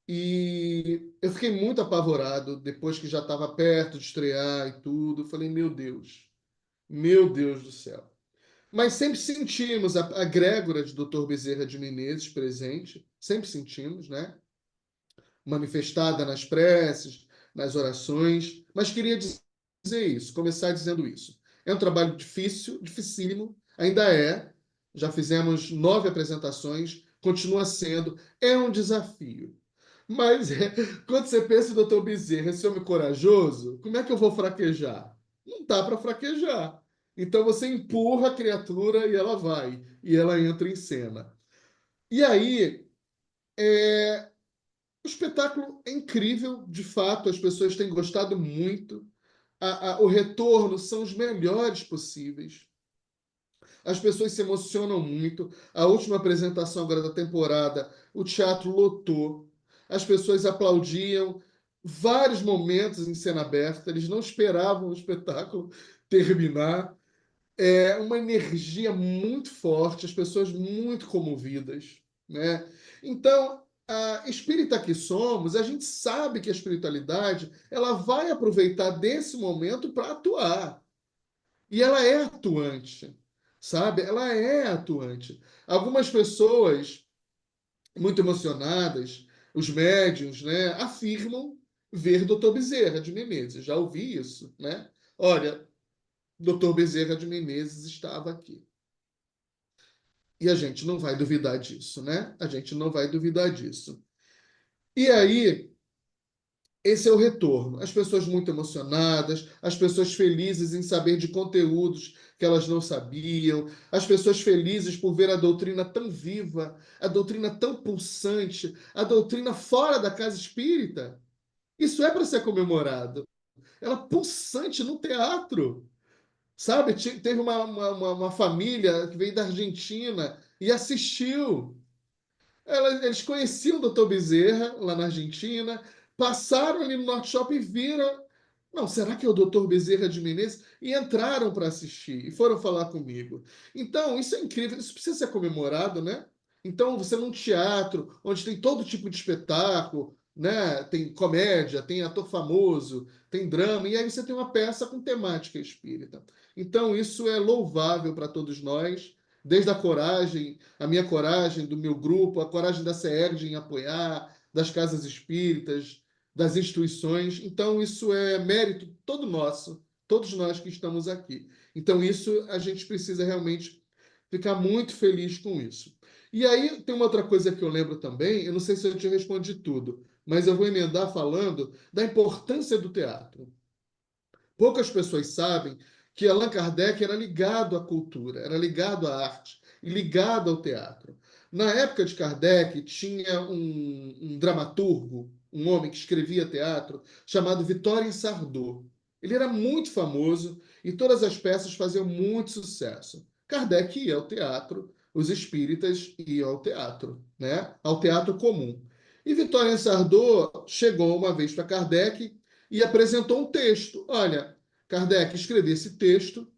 E eu fiquei muito apavorado depois que já estava perto de estrear e tudo. Falei, meu Deus do céu. Mas sempre sentimos a egrégora de Dr. Bezerra de Menezes presente, sempre sentimos, né? Manifestada nas preces, nas orações. Mas queria dizer isso, começar dizendo isso. É um trabalho difícil, dificílimo, ainda é. Já fizemos 9 apresentações, continua sendo, é um desafio. Mas quando você pensa em Dr. Bezerra, esse homem corajoso, como é que eu vou fraquejar? Não dá para fraquejar. Então você empurra a criatura e ela vai, e ela entra em cena. E aí, o espetáculo é incrível, de fato, as pessoas têm gostado muito. O retorno são os melhores possíveis. As pessoas se emocionam muito. A última apresentação agora da temporada, o teatro lotou. As pessoas aplaudiam vários momentos em cena aberta. Eles não esperavam o espetáculo terminar. É uma energia muito forte, as pessoas muito comovidas, né? Então, a espírita que somos, a gente sabe que a espiritualidade ela vai aproveitar desse momento para atuar. E ela é atuante, sabe? Ela é atuante. Algumas pessoas muito emocionadas, os médiuns, né, afirmam ver Dr. Bezerra de Menezes. Já ouvi isso, né? Olha, Dr. Bezerra de Menezes estava aqui. E a gente não vai duvidar disso, né? A gente não vai duvidar disso. E aí, esse é o retorno. As pessoas muito emocionadas, as pessoas felizes em saber de conteúdos que elas não sabiam, as pessoas felizes por ver a doutrina tão viva, a doutrina tão pulsante, a doutrina fora da casa espírita. Isso é para ser comemorado. Ela pulsante no teatro. Sabe, teve uma família que veio da Argentina e assistiu. Eles conheciam o Dr. Bezerra lá na Argentina, passaram ali no Norte Shopping e viram. Não, será que é o Dr. Bezerra de Menezes? E entraram para assistir e foram falar comigo. Então, isso é incrível, isso precisa ser comemorado, né? Então, você num teatro onde tem todo tipo de espetáculo, né? Tem comédia, tem ator famoso, tem drama, e aí você tem uma peça com temática espírita. Então, isso é louvável para todos nós, desde a coragem, a minha coragem do meu grupo, a coragem da CERJ em apoiar, das casas espíritas, das instituições. Então, isso é mérito todo nosso, todos nós que estamos aqui. Então, isso a gente precisa realmente ficar muito feliz com isso. E aí, tem uma outra coisa que eu lembro também, eu não sei se eu te respondi tudo, mas eu vou emendar falando da importância do teatro. Poucas pessoas sabem que Allan Kardec era ligado à cultura, era ligado à arte e ligado ao teatro. Na época de Kardec, tinha um dramaturgo, um homem que escrevia teatro, chamado Vitório Sardou. Ele era muito famoso e todas as peças faziam muito sucesso. Kardec ia ao teatro, os espíritas iam ao teatro, né? Ao teatro comum. E Vitório Sardou chegou uma vez para Kardec e apresentou um texto. Olha, Kardec, escrevi esse texto,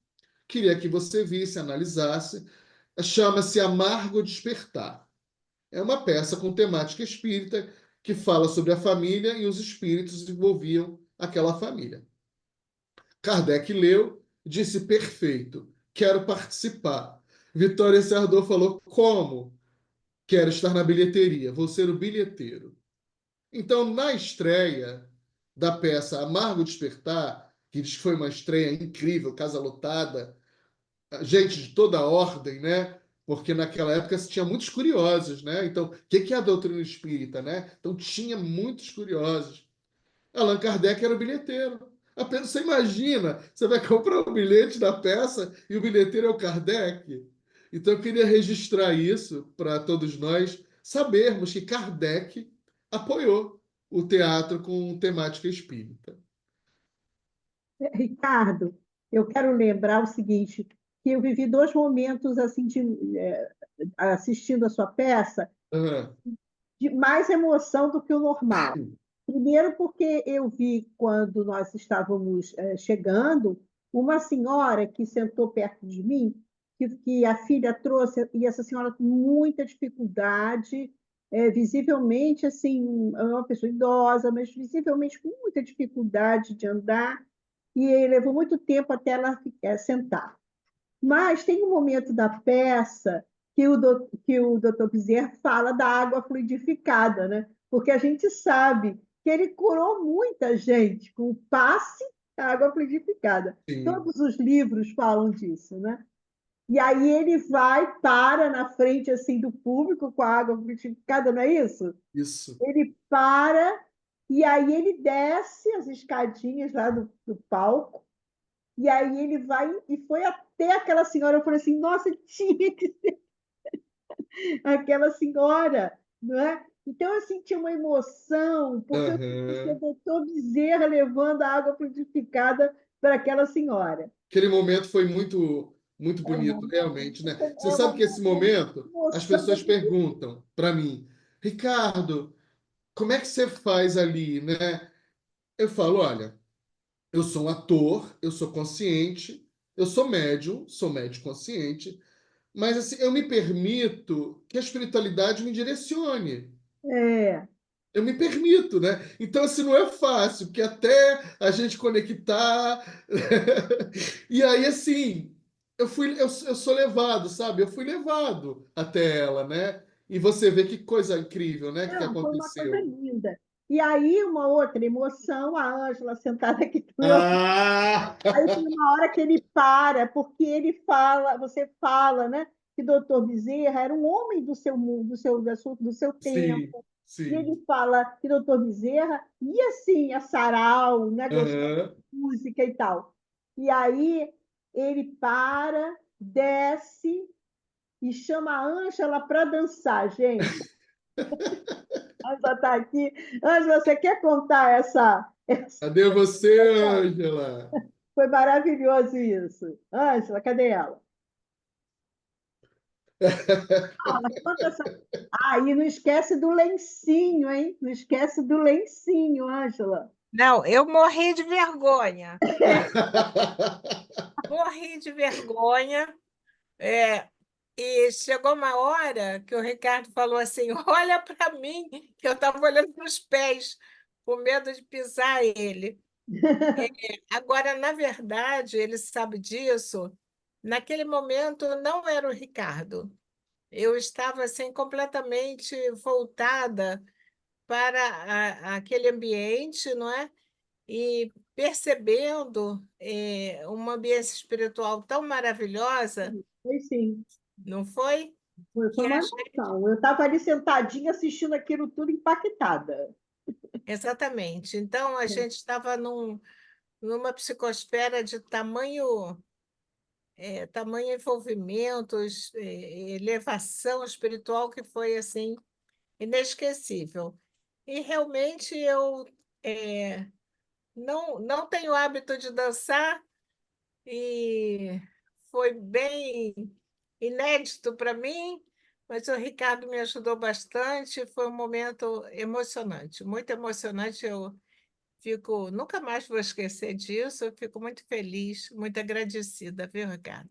queria que você visse, analisasse. Chama-se Amargo Despertar. É uma peça com temática espírita que fala sobre a família e os espíritos que envolviam aquela família. Kardec leu, disse perfeito, quero participar. Vitória Sardou falou como? Quero estar na bilheteria, vou ser o bilheteiro. Então, na estreia da peça Amargo Despertar, que diz que foi uma estreia incrível, casa lotada, gente de toda a ordem, né? Porque naquela época se tinha muitos curiosos, né? Então, o que é a doutrina espírita, né? Então, tinha muitos curiosos. Allan Kardec era o bilheteiro. Apenas você imagina, você vai comprar o bilhete da peça e o bilheteiro é o Kardec. Então, eu queria registrar isso para todos nós sabermos que Kardec apoiou o teatro com temática espírita. Ricardo, eu quero lembrar o seguinte, que eu vivi dois momentos assim assistindo a sua peça Aham. de mais emoção do que o normal. Primeiro, porque eu vi, quando nós estávamos chegando, uma senhora que sentou perto de mim, que a filha trouxe, e essa senhora com muita dificuldade, visivelmente, assim, é uma pessoa idosa, mas visivelmente com muita dificuldade de andar, e levou muito tempo até ela sentar. Mas tem um momento da peça que o doutor Bezerra fala da água fluidificada, né? Porque a gente sabe que ele curou muita gente com o passe da água fluidificada. Sim, Todos os livros falam disso, né? E aí ele vai, para na frente assim do público com a água fluidificada, não é isso? isso. Ele para e aí ele desce as escadinhas lá do palco e aí ele vai e foi até aquela senhora. Eu falei assim: nossa, tinha que ser aquela senhora, não é? Então eu senti uma emoção, porque eu senti o Aham. doutor Bezerra levando a água purificada para aquela senhora. Aquele momento foi muito É uma, bonito, realmente, né? Você é sabe que esse uma momento, as emoção. pessoas perguntam para mim, Ricardo, como é que você faz ali, né? Eu falo, olha, eu sou um ator, eu sou consciente, eu sou médium consciente, mas assim, eu me permito que a espiritualidade me direcione. É, Eu me permito, né? Então, assim, não é fácil, porque até a gente conectar. E aí, assim, eu sou levado, sabe? Eu fui levado até ela, né? E você vê que coisa incrível, né? Que não, foi uma coisa aconteceu. linda. E aí, uma outra emoção, a Ângela sentada aqui do meu. Ah! Aí tem uma hora que ele para, porque ele fala, você fala, né, que doutor Bezerra era um homem do seu mundo, do seu tempo, Sim, E sim. ele fala que doutor Bezerra ia assim, a sarau, né, gostar Aham. de música e tal. E aí ele para, desce e chama a Ângela para dançar, gente. A Ângela está aqui. Ângela, você quer contar essa? Cadê você, Ângela? Foi maravilhoso isso. Ângela, cadê ela? Conta essa. Ah, e não esquece do lencinho, hein? Não esquece do lencinho, Ângela. Não, eu morri de vergonha. Morri de vergonha. É, e chegou uma hora que o Ricardo falou assim: olha para mim, que eu estava olhando para os pés, com medo de pisar ele. Agora, na verdade, ele sabe disso. Naquele momento, não era o Ricardo. Eu estava assim, completamente voltada para aquele ambiente, não é? E percebendo uma ambiência espiritual tão maravilhosa, Foi sim. não foi? Foi Que uma a gente... emoção. Eu estava ali sentadinha assistindo aquilo tudo impactada. Exatamente. Então, a gente estava numa psicosfera de tamanho envolvimento, elevação espiritual que foi assim inesquecível. E realmente eu eh, não tenho hábito de dançar e foi bem inédito para mim, mas o Ricardo me ajudou bastante. Foi um momento emocionante, muito emocionante. Eu nunca mais vou esquecer disso. Eu fico muito feliz, muito agradecida, viu, Ricardo?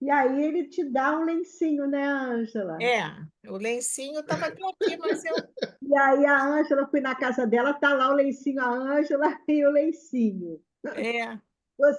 E aí ele te dá um lencinho, né, Ângela? É, o lencinho estava até aqui, mas eu. E aí a Ângela, fui na casa dela, tá lá o lencinho, a Ângela e o lencinho. É,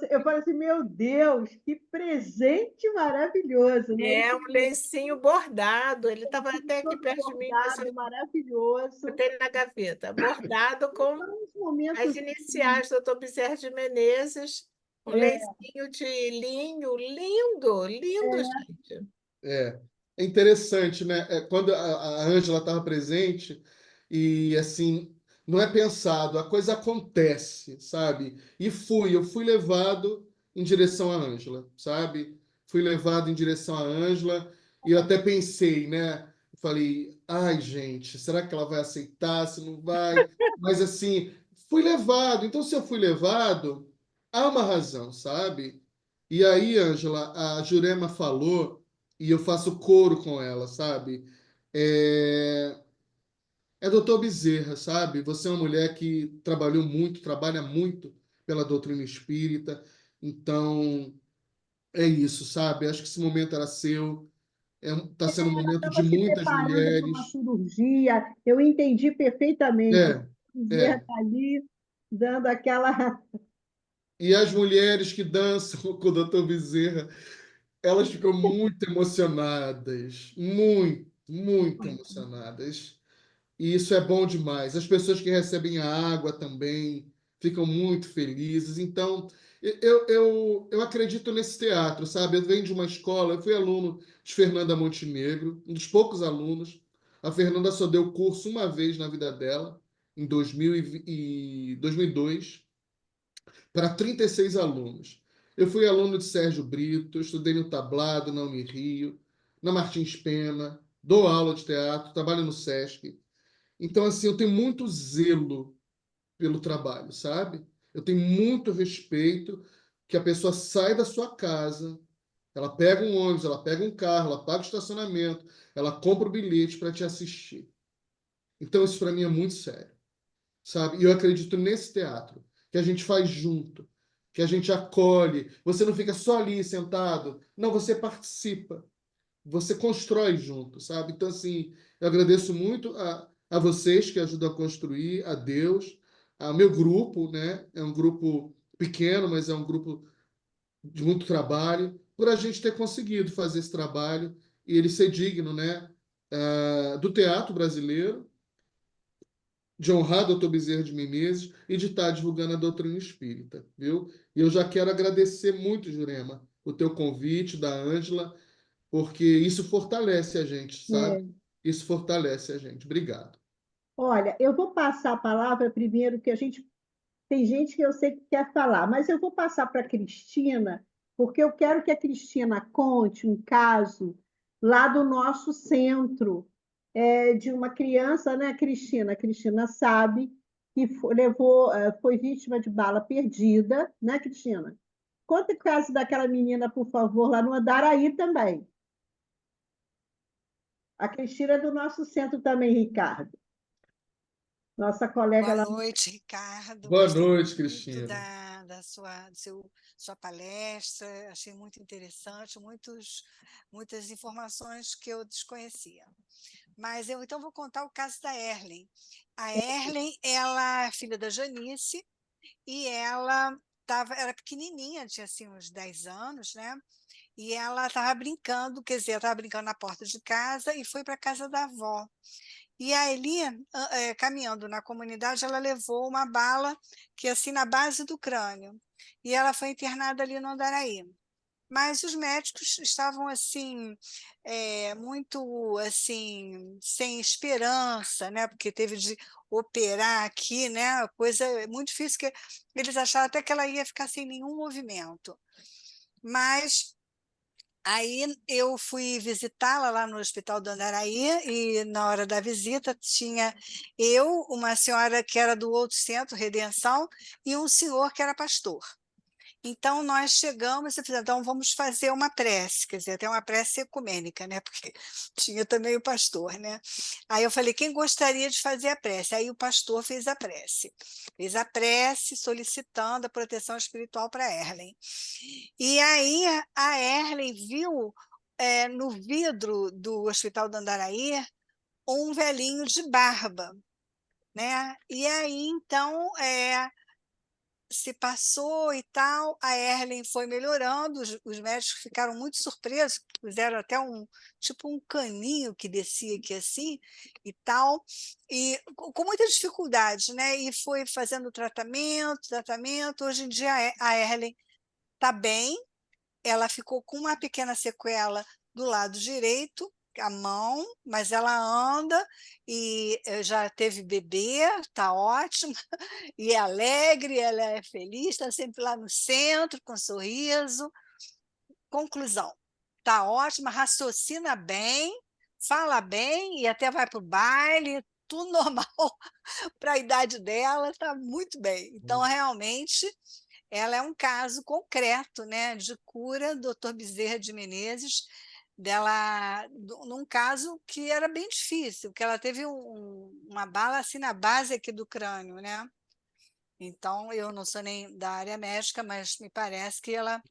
Eu falei assim, meu Deus, que presente maravilhoso, né? é Esse um lencinho bordado. Ele estava lencinho até aqui todo perto de mim, mas bordado, eu maravilhoso. botei na gaveta. Bordado com São uns as momentos assim, iniciais do Dr. Bezerra de Menezes, um é, lencinho de linho, lindo, lindo, é, gente. É, é interessante, né? Quando a Ângela estava presente e assim, não é pensado, a coisa acontece, sabe? Eu fui levado em direção à Ângela, sabe? Fui levado em direção à Ângela e eu até pensei, né? Falei, ai, gente, será que ela vai aceitar? Se não vai? Mas assim, fui levado. Então, se eu fui levado, há uma razão, sabe? E aí, Ângela, a Jurema falou e eu faço coro com ela, sabe? É, é doutor Bezerra, sabe? Você é uma mulher que trabalhou muito, trabalha muito pela doutrina espírita, então é isso, sabe? Acho que esse momento era seu, tá sendo um momento de estava se muitas preparando para uma mulheres. cirurgia, eu entendi perfeitamente. O É, Bezerra é. está ali dando aquela. E as mulheres que dançam com o doutor Bezerra, elas ficam muito emocionadas, muito, muito emocionadas. E isso é bom demais. As pessoas que recebem a água também ficam muito felizes. Então, eu acredito nesse teatro, sabe? Eu venho de uma escola, eu fui aluno de Fernanda Montenegro, um dos poucos alunos. A Fernanda só deu curso uma vez na vida dela, em 2002, para 36 alunos. Eu fui aluno de Sérgio Brito, estudei no Tablado, na Unirio, na Martins Pena, dou aula de teatro, trabalho no Sesc. Então, assim, eu tenho muito zelo pelo trabalho, sabe? Eu tenho muito respeito que a pessoa sai da sua casa, ela pega um ônibus, ela pega um carro, ela paga o estacionamento, ela compra o bilhete para te assistir. Então, isso para mim é muito sério, sabe? E eu acredito nesse teatro, que a gente faz junto, que a gente acolhe. Você não fica só ali sentado, não, você participa, você constrói junto, sabe? Então, assim, eu agradeço muito a vocês que ajudam a construir, a Deus, ao meu grupo, né? É um grupo pequeno, mas é um grupo de muito trabalho, por a gente ter conseguido fazer esse trabalho e ele ser digno, né? Do teatro brasileiro, de honrar Dr. Bezerra de Menezes e de estar divulgando a doutrina espírita, viu? E eu já quero agradecer muito, Jurema, o teu convite, da Ângela, porque isso fortalece a gente, sabe? É, Isso fortalece a gente. Obrigado. Olha, eu vou passar a palavra primeiro, que tem gente que eu sei que quer falar, mas eu vou passar para a Cristina, porque eu quero que a Cristina conte um caso lá do nosso centro, de uma criança, né, Cristina? A Cristina sabe que foi vítima de bala perdida, né, Cristina? Conta o caso daquela menina, por favor, lá no Andaraí também. A Cristina é do nosso centro também, Ricardo. Nossa colega Boa lá. noite, Ricardo. Boa Gostei noite, muito Cristina. da sua palestra, achei muito interessante, muitas informações que eu desconhecia. Mas eu então vou contar o caso da Erlen. A Erlen, ela é filha da Janice, e ela era pequenininha, tinha assim uns 10 anos, né? E ela estava brincando, quer dizer, estava brincando na porta de casa e foi para a casa da avó. E ali, caminhando na comunidade, ela levou uma bala que assim na base do crânio. E ela foi internada ali no Andaraí. Mas os médicos estavam assim muito assim sem esperança, né? Porque teve de operar aqui, né? Coisa muito difícil, que eles acharam até que ela ia ficar sem nenhum movimento. Mas aí eu fui visitá-la lá no Hospital do Andaraí, e na hora da visita tinha eu, uma senhora que era do outro centro, Redenção, e um senhor que era pastor. Então, nós chegamos e fizemos, então vamos fazer uma prece, quer dizer, até uma prece ecumênica, né? Porque tinha também o pastor, né? Aí eu falei, quem gostaria de fazer a prece? Aí o pastor fez a prece solicitando a proteção espiritual para Erlen. E aí a Erlen viu no vidro do Hospital do Andaraí um velhinho de barba, né? E aí, então, se passou e tal, a Erlen foi melhorando, os médicos ficaram muito surpresos, fizeram até tipo um caninho que descia aqui assim e tal, e com muita dificuldade, né? E foi fazendo tratamento. Hoje em dia a Erlen está bem, ela ficou com uma pequena sequela do lado direito, a mão, mas ela anda e já teve bebê, está ótima, e é alegre, ela é feliz, está sempre lá no centro, com um sorriso. Conclusão, está ótima, raciocina bem, fala bem e até vai para o baile, tudo normal para a idade dela, está muito bem. Então, realmente, ela é um caso concreto, né, de cura, doutor Bezerra de Menezes, num caso que era bem difícil, que ela teve uma bala assim na base aqui do crânio, né? Então, eu não sou nem da área médica, mas me parece que ela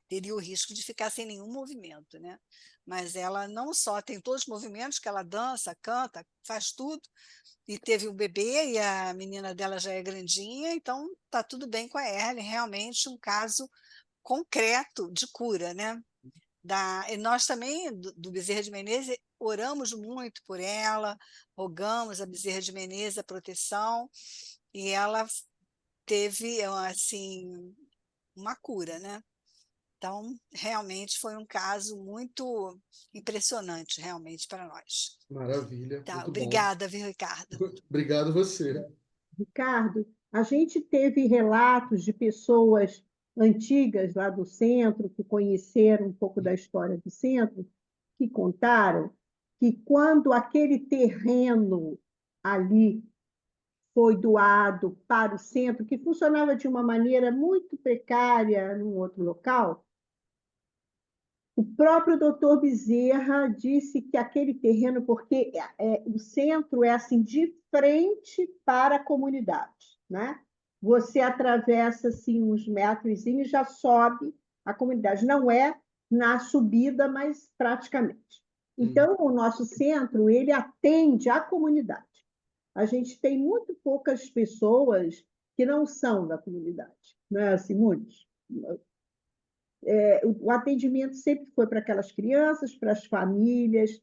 teria o risco de ficar sem nenhum movimento, né? Mas ela não só tem todos os movimentos, que ela dança, canta, faz tudo, e teve um bebê, e a menina dela já é grandinha, então está tudo bem com a Erlen, realmente um caso concreto de cura, né? E nós também, do Bezerra de Menezes, oramos muito por ela, rogamos a Bezerra de Menezes a proteção, e ela teve, assim, uma cura, né? Então, realmente foi um caso muito impressionante, realmente, para nós. Maravilha, Tá, muito bom. obrigada, viu, Ricardo? Obrigado você. Ricardo, a gente teve relatos de pessoas antigas lá do centro, que conheceram um pouco da história do centro, que contaram que quando aquele terreno ali foi doado para o centro, que funcionava de uma maneira muito precária num outro local, o próprio doutor Bezerra disse que aquele terreno, porque o centro é assim de frente para a comunidade, né? Você atravessa assim uns metros e já sobe a comunidade. Não é na subida, mas praticamente. Então, o nosso centro ele atende a comunidade. A gente tem muito poucas pessoas que não são da comunidade, não é assim, muitos. O atendimento sempre foi para aquelas crianças, para as famílias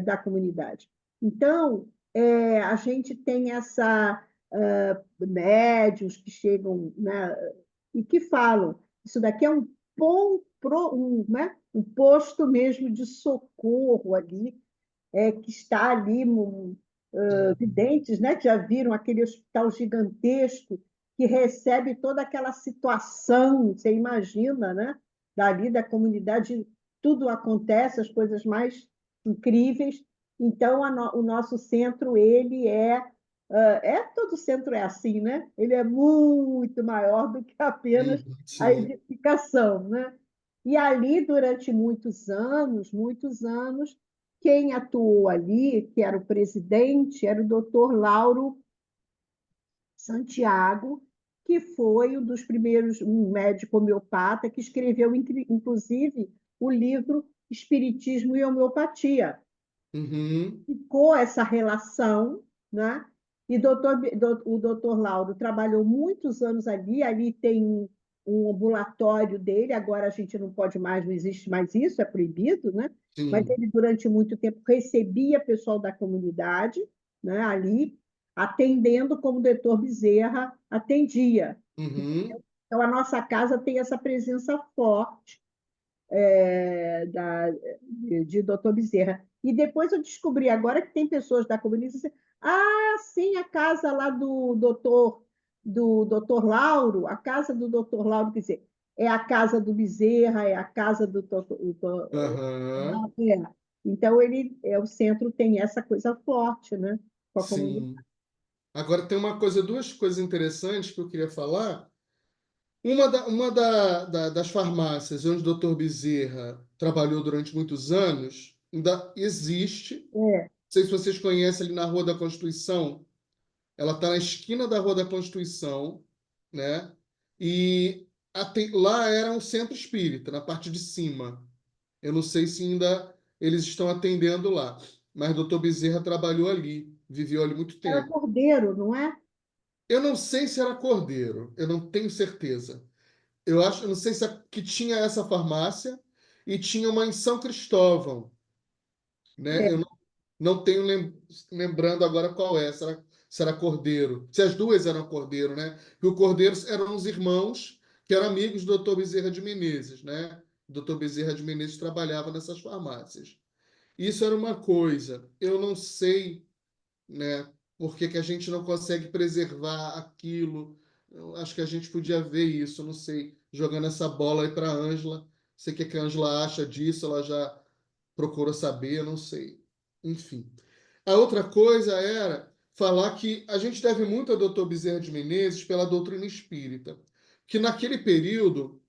da comunidade. Então, a gente tem médios que chegam, né, e que falam, isso daqui é né, um posto mesmo de socorro ali, que está ali videntes, né, que já viram aquele hospital gigantesco que recebe toda aquela situação, você imagina, né? Dali da comunidade, tudo acontece, as coisas mais incríveis. Então, o nosso centro, ele todo centro é assim, né? Ele é muito maior do que apenas a Sim. edificação, né? E ali, durante muitos anos, quem atuou ali, que era o presidente, era o doutor Lauro Santiago, que foi um dos primeiros, um médico homeopata, que escreveu, inclusive, o livro Espiritismo e Homeopatia. Uhum. Ficou essa relação, né? E o doutor Lauro trabalhou muitos anos ali tem um ambulatório dele, agora a gente não pode mais, não existe mais isso, é proibido, né? Mas Sim. ele, durante muito tempo, recebia pessoal da comunidade, né, ali, atendendo como o doutor Bezerra atendia. Uhum. Então, a nossa casa tem essa presença forte de doutor Bezerra. E depois eu descobri agora que tem pessoas da comunidade que dizem, sim, a casa lá do doutor Lauro, a casa do doutor Lauro, quer dizer, é a casa do Bezerra, é a casa do doutor. Aham. Então, o centro tem essa coisa forte, né, com a comunidade. Sim. Agora tem duas coisas interessantes que eu queria falar. Das farmácias onde o doutor Bezerra trabalhou durante muitos anos ainda existe. Não É, sei se vocês conhecem ali na Rua da Constituição. Ela está na esquina da Rua da Constituição, né? E lá era um centro espírita, na parte de cima. Eu não sei se ainda eles estão atendendo lá, mas o doutor Bezerra trabalhou ali, viveu ali muito era tempo. Cordeiro, não é? Eu não sei se era Cordeiro, eu não tenho certeza. Eu não sei se que tinha essa farmácia e tinha uma em São Cristóvão, né? É, Eu não tenho lembrando agora qual é, se era Cordeiro. Se as duas eram Cordeiro, né? Porque o Cordeiro eram os irmãos que eram amigos do Dr. Bezerra de Menezes, né? O Dr. Bezerra de Menezes trabalhava nessas farmácias. Isso era uma coisa. Eu não sei, né? Por que que a gente não consegue preservar aquilo? Eu acho que a gente podia ver isso, não sei, jogando essa bola aí para a Ângela. Sei o que a Ângela acha disso, ela já procurou saber, eu não sei. Enfim. A outra coisa era falar que a gente deve muito ao Dr. Bezerra de Menezes pela doutrina espírita, que naquele período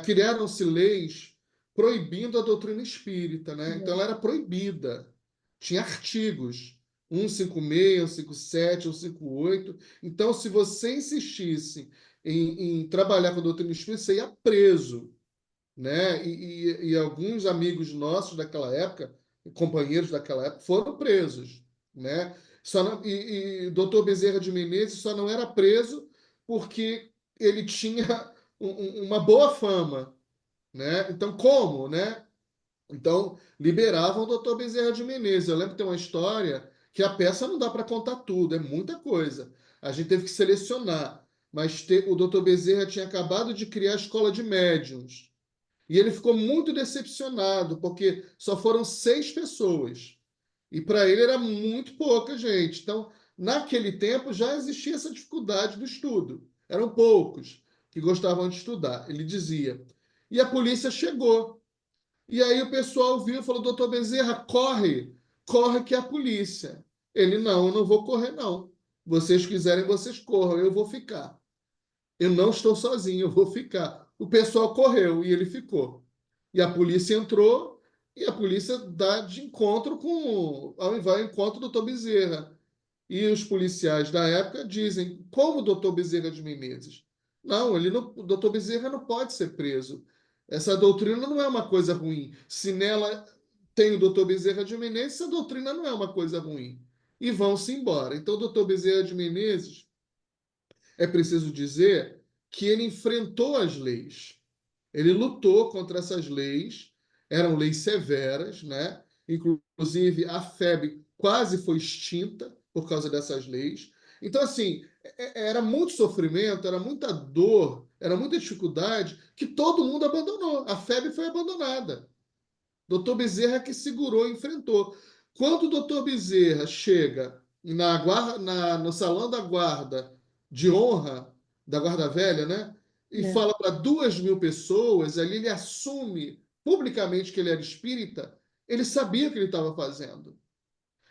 criaram-se leis proibindo a doutrina espírita, né? Então ela era proibida. Tinha artigos, 156, 157, 158. Então, se você insistisse em trabalhar com a doutrina espírita, você ia preso, né? E alguns amigos nossos daquela época, companheiros daquela época, foram presos, né? E o doutor Bezerra de Menezes só não era preso porque ele tinha uma boa fama, né? Então, como, né? Então, liberavam o doutor Bezerra de Menezes. Eu lembro que tem uma história que a peça não dá para contar tudo, é muita coisa. A gente teve que selecionar. Mas o doutor Bezerra tinha acabado de criar a escola de médiuns. E ele ficou muito decepcionado, porque só foram 6 pessoas. E para ele era muito pouca gente. Então, naquele tempo já existia essa dificuldade do estudo. Eram poucos que gostavam de estudar, ele dizia. E a polícia chegou. E aí o pessoal viu e falou: doutor Bezerra, corre, corre que é a polícia. Ele: não, eu não vou correr, não. Vocês quiserem, vocês corram, eu vou ficar. Eu não estou sozinho, eu vou ficar. O pessoal correu e ele ficou. E a polícia entrou e a polícia dá de encontro vai ao encontro do doutor Bezerra. E os policiais da época dizem: como o doutor Bezerra de Menezes? Não, o doutor Bezerra não pode ser preso. Essa doutrina não é uma coisa ruim. Se nela tem o doutor Bezerra de Menezes, essa doutrina não é uma coisa ruim. E vão-se embora. Então, o doutor Bezerra de Menezes, é preciso dizer que ele enfrentou as leis. Ele lutou contra essas leis, eram leis severas, né? Inclusive, a FEB quase foi extinta por causa dessas leis. Então, assim, era muito sofrimento, era muita dor, era muita dificuldade que todo mundo abandonou. A FEB foi abandonada. Doutor Bezerra que segurou e enfrentou. Quando o doutor Bezerra chega no salão da guarda de honra, da guarda velha, né? E É. fala para 2.000 pessoas, ali ele assume publicamente que ele era espírita, ele sabia o que ele estava fazendo.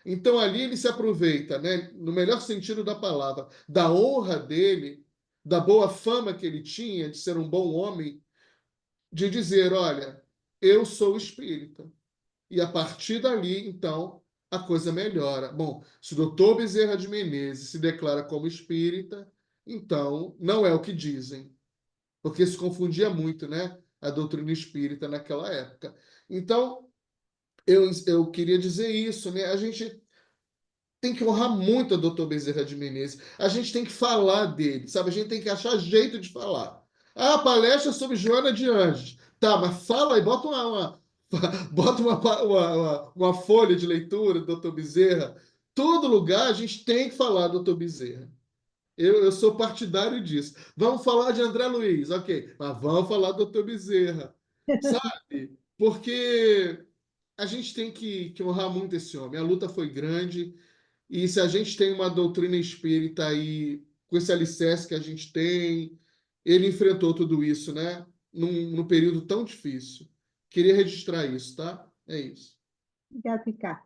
Então ali ele se aproveita, né, no melhor sentido da palavra, da honra dele, da boa fama que ele tinha de ser um bom homem, de dizer, olha, eu sou espírita. E a partir dali, então, a coisa melhora. Bom, se o doutor Bezerra de Menezes se declara como espírita, então não é o que dizem, porque se confundia muito, né, a doutrina espírita naquela época. Então, eu queria dizer isso, né? A gente tem que honrar muito a doutor Bezerra de Menezes. A gente tem que falar dele, sabe? A gente tem que achar jeito de falar. Ah, palestra sobre Joana de Anjos. Tá, mas fala aí, bota bota uma folha de leitura do doutor Bezerra. Todo lugar a gente tem que falar do doutor Bezerra. Eu sou partidário disso. Vamos falar de André Luiz, ok, mas vamos falar do doutor Bezerra, sabe? Porque a gente tem que honrar muito esse homem. A luta foi grande, e se a gente tem uma doutrina espírita aí, com esse alicerce que a gente tem, ele enfrentou tudo isso, né? Num período tão difícil. Queria registrar isso, tá? É isso. Obrigada, Ricardo.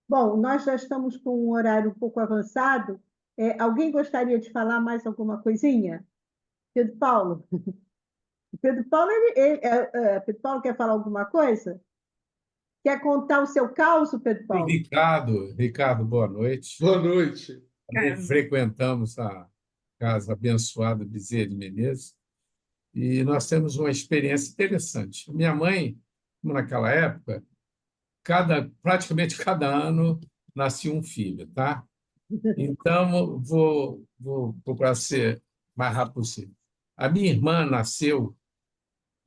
Bom, nós já estamos com um horário um pouco avançado. Alguém gostaria de falar mais alguma coisinha? Pedro Paulo? Pedro Paulo, Pedro Paulo quer falar alguma coisa? Quer contar o seu caos, Pedro Paulo? Ricardo, boa noite. Boa noite. Também frequentamos a casa abençoada Bezerra de Menezes e nós temos uma experiência interessante. Minha mãe, como naquela época, praticamente cada ano nascia um filho, tá? Então, vou procurar ser mais rápido possível. A minha irmã nasceu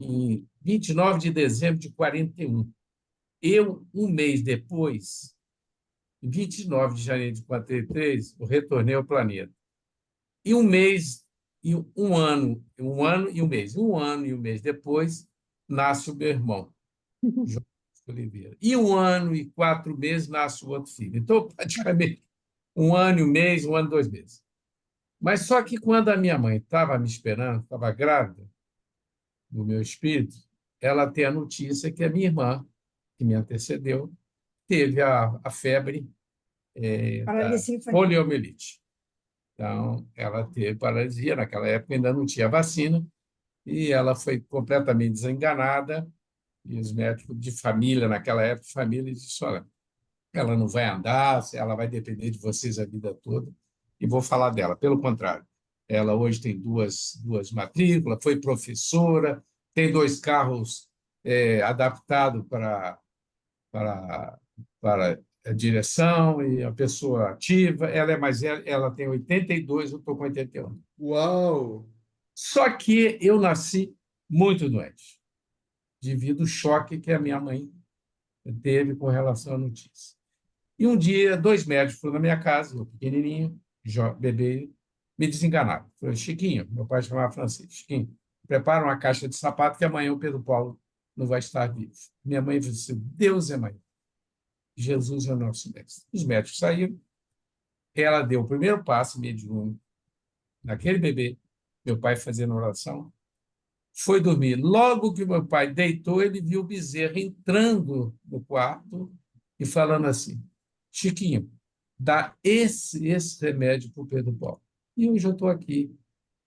em 29 de dezembro de 41. Eu, um mês depois, em 29 de janeiro de 43, eu retornei ao planeta. E um ano e um mês. Um ano e um mês depois, nasce o meu irmão, João Oliveira. E 1 ano e 4 meses nasce o outro filho. Então, praticamente, 1 ano e um mês, 1 ano e 2 meses. Mas só que quando a minha mãe estava me esperando, estava grávida do meu espírito, ela tem a notícia que a minha irmã, que me antecedeu, teve a febre da poliomielite. Então, ela teve paralisia. Naquela época ainda não tinha vacina e ela foi completamente desenganada. E os médicos de família, naquela época, família, disseram: olha, ela não vai andar, ela vai depender de vocês a vida toda. E vou falar dela. Pelo contrário, ela hoje tem duas matrículas, foi professora, tem 2 carros adaptados para a direção e a pessoa ativa. Ela é mais velha, ela tem 82, eu estou com 81. Uau! Só que eu nasci muito doente, devido ao choque que a minha mãe teve com relação à notícia. E um dia, 2 médicos foram na minha casa, eu pequenininho, bebê, me desenganaram. Falei: Chiquinho, meu pai chamava Francisco, Chiquinho, prepara uma caixa de sapato que amanhã o Pedro Paulo não vai estar vivo. Minha mãe disse: Deus é mãe. Jesus é o nosso mestre. Os médicos saíram, ela deu o primeiro passo mediúnico naquele bebê, meu pai fazendo oração, foi dormir. Logo que meu pai deitou, ele viu o Bezerra entrando no quarto e falando assim: Chiquinho, dá esse remédio para o Pedro Paulo. E hoje eu estou aqui.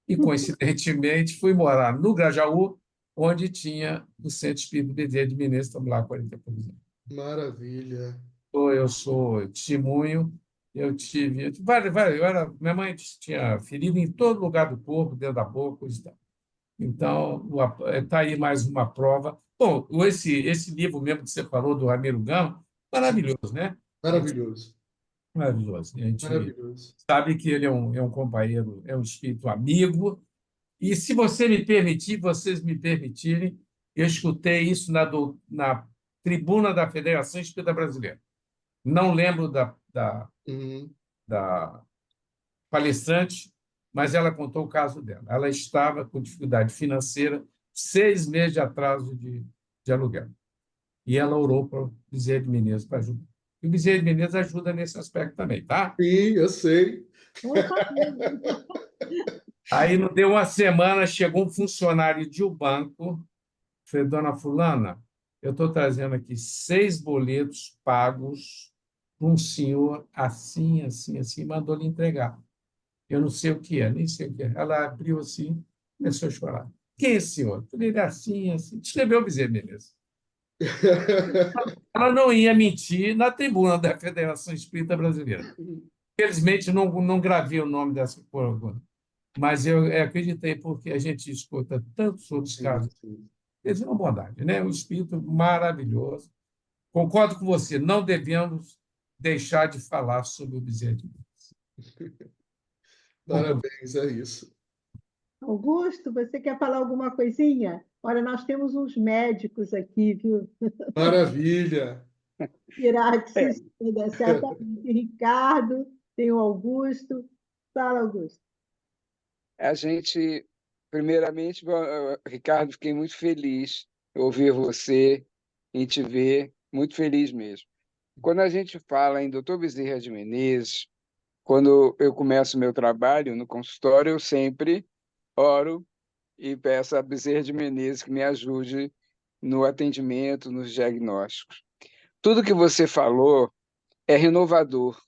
E, coincidentemente, fui morar no Grajaú, onde tinha o Centro Espírita Bezerra de Menezes, estamos lá há 40 anos. Maravilha. Eu sou testemunho, eu tive minha mãe tinha ferido em todo lugar do corpo, dentro da boca, coisa e tal. Então, está aí mais uma prova. Bom, esse livro mesmo que você falou, do Ramiro Gama, maravilhoso, né? Maravilhoso. Maravilhoso. A gente Maravilhoso. sabe que ele é um companheiro, é um espírito amigo. E, se vocês me permitirem, eu escutei isso na tribuna da Federação Espírita Brasileira. Não lembro Uhum. da palestrante, mas ela contou o caso dela. Ela estava com dificuldade financeira, 6 meses de atraso de aluguel. E ela orou para o Bezerra de Menezes para ajudar. E o Bezerra de Menezes ajuda nesse aspecto também, tá? Sim, eu sei. Não sabia. Aí não deu uma semana, chegou um funcionário de um banco, falei, dona fulana, eu estou trazendo aqui 6 boletos pagos para um senhor assim, assim, assim, mandou lhe entregar. Eu não sei o que é, nem sei o que é. Ela abriu assim, começou a chorar. Quem é esse senhor? Eu falei, ele é assim, assim. Descreveu o Bezerra de Menezes. Ela não ia mentir na tribuna da Federação Espírita Brasileira. Infelizmente, não gravei o nome dessa porra, mas eu acreditei porque a gente escuta tantos outros Sim, casos. sim. Eles são uma bondade, né? Um espírito maravilhoso. Concordo com você, não devemos deixar de falar sobre o Bezerra de Menezes. Parabéns, é isso. Augusto, você quer falar alguma coisinha? Olha, nós temos uns médicos aqui, viu? Maravilha. Iraxis, certamente. Ricardo, tem o Augusto. Fala, Augusto. A gente, primeiramente, Ricardo, fiquei muito feliz em ouvir você, em te ver, muito feliz mesmo. Quando a gente fala em Dr. Bezerra de Menezes, quando eu começo meu trabalho no consultório, eu sempre oro e peço a Bezerra de Menezes que me ajude no atendimento, nos diagnósticos. Tudo que você falou é renovador,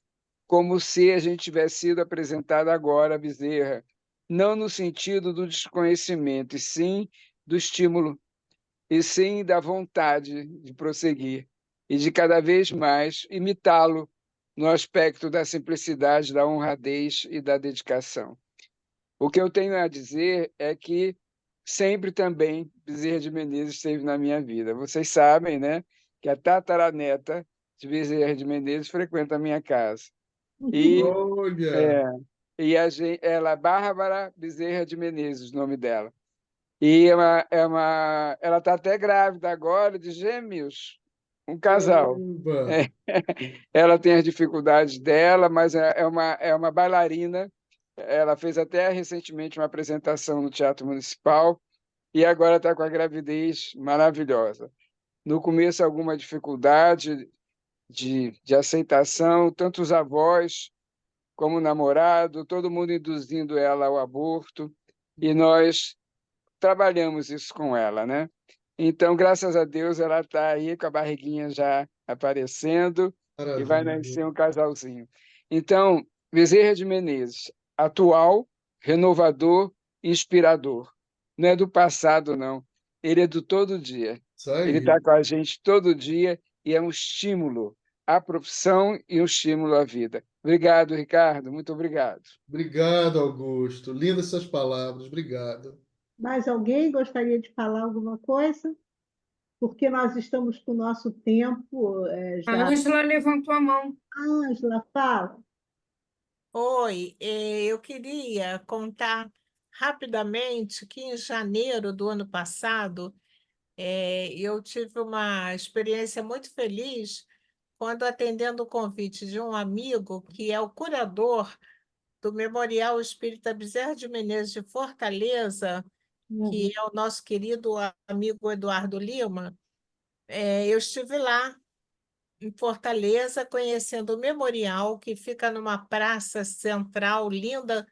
como se a gente tivesse sido apresentado agora a Bezerra, não no sentido do desconhecimento, e sim do estímulo, e sim da vontade de prosseguir e de cada vez mais imitá-lo no aspecto da simplicidade, da honradez e da dedicação. O que eu tenho a dizer é que sempre também Bezerra de Menezes esteve na minha vida. Vocês sabem, né, que a tataraneta de Bezerra de Menezes frequenta a minha casa. E, Olha, é, ela, Bárbara Bezerra de Menezes, o nome dela. E ela está até grávida agora de gêmeos, um casal. caramba. É, ela tem as dificuldades dela, mas é uma bailarina. Ela fez até recentemente uma apresentação no Teatro Municipal e agora está com a gravidez maravilhosa. No começo, alguma dificuldade de aceitação, tanto os avós como o namorado, todo mundo induzindo ela ao aborto, e nós trabalhamos isso com ela, né? Então, graças a Deus, ela está aí com a barriguinha já aparecendo e vai Maravilha. nascer um casalzinho. Então, Bezerra de Menezes, atual, renovador, inspirador. Não é do passado, não. Ele é do todo dia. Isso Ele aí. está com a gente todo dia e é um estímulo à profissão e um estímulo à vida. Obrigado, Ricardo. Muito obrigado. Obrigado, Augusto. Lindas essas palavras. Obrigado. Mais alguém gostaria de falar alguma coisa? Porque nós estamos com o nosso tempo A já. Ângela levantou a mão. Ângela, fala. Oi, eu queria contar rapidamente que em janeiro do ano passado, eu tive uma experiência muito feliz quando atendendo o convite de um amigo que é o curador do Memorial Espírita Bezerra de Menezes de Fortaleza, Uhum. que é o nosso querido amigo Eduardo Lima. Eu estive lá em Fortaleza conhecendo o memorial, que fica numa praça central linda,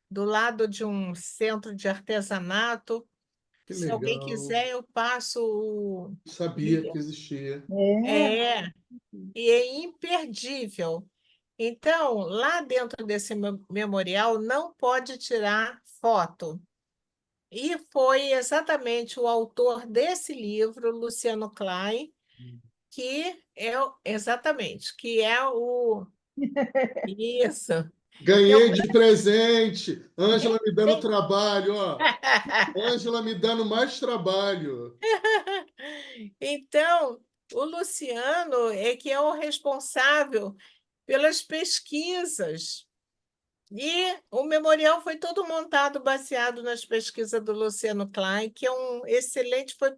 do lado de um centro de artesanato. Que Se alguém legal. quiser, eu passo o. Não sabia que existia. É, É, e é imperdível. Então, lá dentro desse memorial não pode tirar foto. E foi exatamente o autor desse livro, Luciano Klein, que é o isso, que é o Ganhei de grande. presente. Ângela me dando trabalho, ó. Ângela me dando mais trabalho. Então, o Luciano é que é o responsável pelas pesquisas. E o memorial foi todo montado baseado nas pesquisas do Luciano Klein, que é um excelente, foi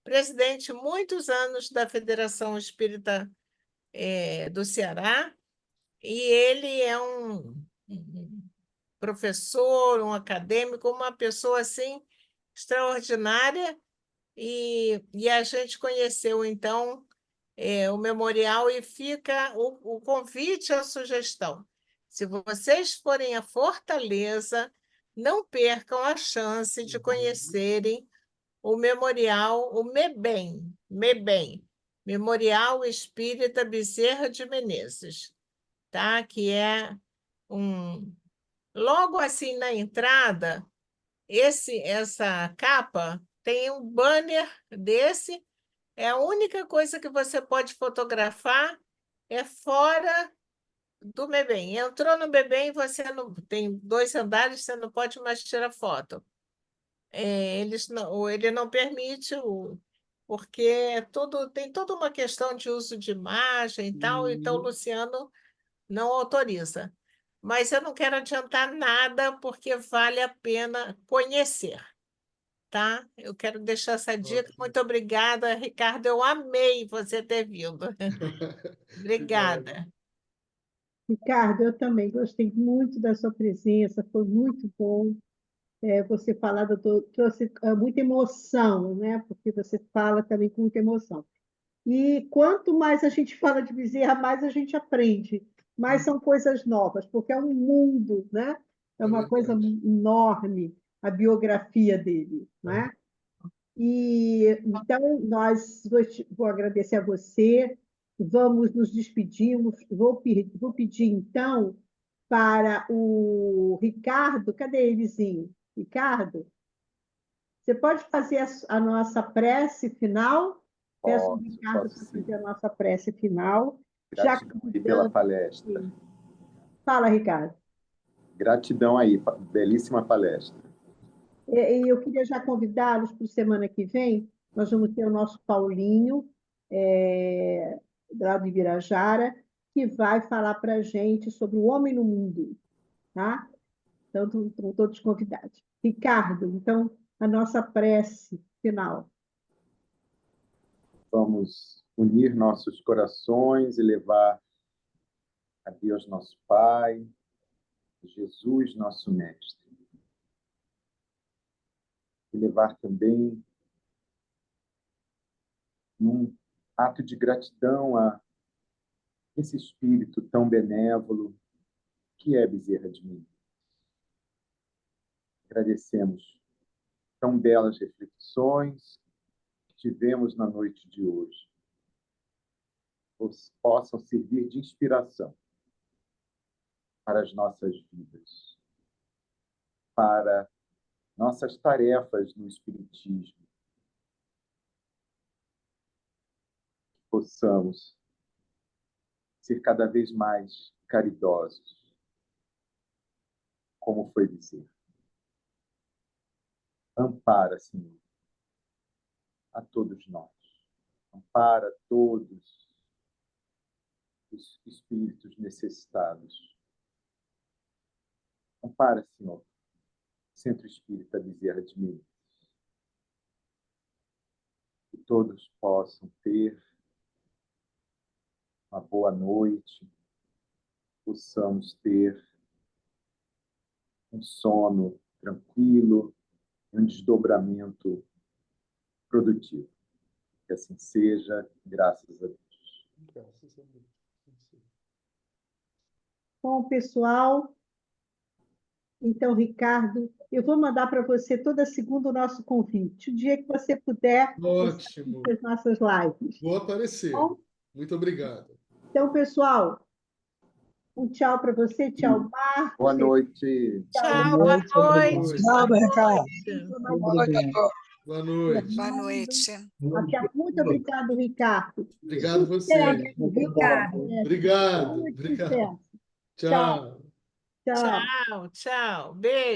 presidente muitos anos da Federação Espírita do Ceará, e ele é um professor, um acadêmico, uma pessoa assim extraordinária, e a gente conheceu então o memorial e fica o convite à sugestão. Se vocês forem à Fortaleza, não percam a chance de conhecerem o memorial, o MEBEM, Memorial Espírita Bezerra de Menezes, tá? Que é logo assim na entrada, essa capa tem um banner desse. É a única coisa que você pode fotografar é fora do MEBEM. Entrou no MEBEM, você não tem 2 andares, você não pode mais tirar foto. Ele não permite, porque tem toda uma questão de uso de imagem e tal, então o Luciano não autoriza. Mas eu não quero adiantar nada, porque vale a pena conhecer, tá? Eu quero deixar essa dica. Ótimo. Muito obrigada, Ricardo. Eu amei você ter vindo. Obrigada. Ricardo, eu também gostei muito da sua presença, foi muito bom. Você falar, trouxe muita emoção, né? Porque você fala também com muita emoção. E quanto mais a gente fala de Bezerra, mais a gente aprende. Mais são coisas novas, porque é um mundo, né? É uma coisa verdade. enorme a biografia dele, né? E então vou agradecer a você. Vamos nos despedirmos. Vou pedir então para o Ricardo. Cadê elezinho? Ricardo, você pode fazer a nossa prece final? Peço ao Ricardo Posso para sim. fazer a nossa prece final. Já Gratidão aí pela palestra. Fala, Ricardo. Gratidão aí, belíssima palestra. E eu queria já convidá-los para a semana que vem. Nós vamos ter o nosso Paulinho, lá de Virajara, que vai falar para a gente sobre o homem no mundo. Tá? Então, estão todos convidados. Ricardo, então, a nossa prece final. Vamos unir nossos corações e levar a Deus nosso Pai, Jesus nosso Mestre. E levar também num ato de gratidão a esse espírito tão benévolo que é Bezerra de Menezes. Agradecemos tão belas reflexões que tivemos na noite de hoje. Possam servir de inspiração para as nossas vidas, para nossas tarefas no Espiritismo. Possamos ser cada vez mais caridosos, como foi dizer. Ampara, Senhor, a todos nós. Ampara todos os espíritos necessitados. Ampara, Senhor, Centro Espírita Bezerra de Menezes. Que todos possam ter uma boa noite, possamos ter um sono tranquilo e um desdobramento produtivo. Que assim seja, graças a Deus. Graças a Deus. Bom, pessoal, então, Ricardo, eu vou mandar para você toda segunda o nosso convite. O dia que você puder, Ótimo. as nossas lives. Vou aparecer. Bom, Muito obrigado. então, pessoal, um tchau para você, tchau, Marcos. Boa noite. Tchau, boa noite. Tchau, Ricardo. Boa noite. Boa noite. Muito obrigado, Ricardo. Obrigado você. Obrigado. Obrigado. Obrigado. Tchau. Tchau. Tchau, tchau. Beijo.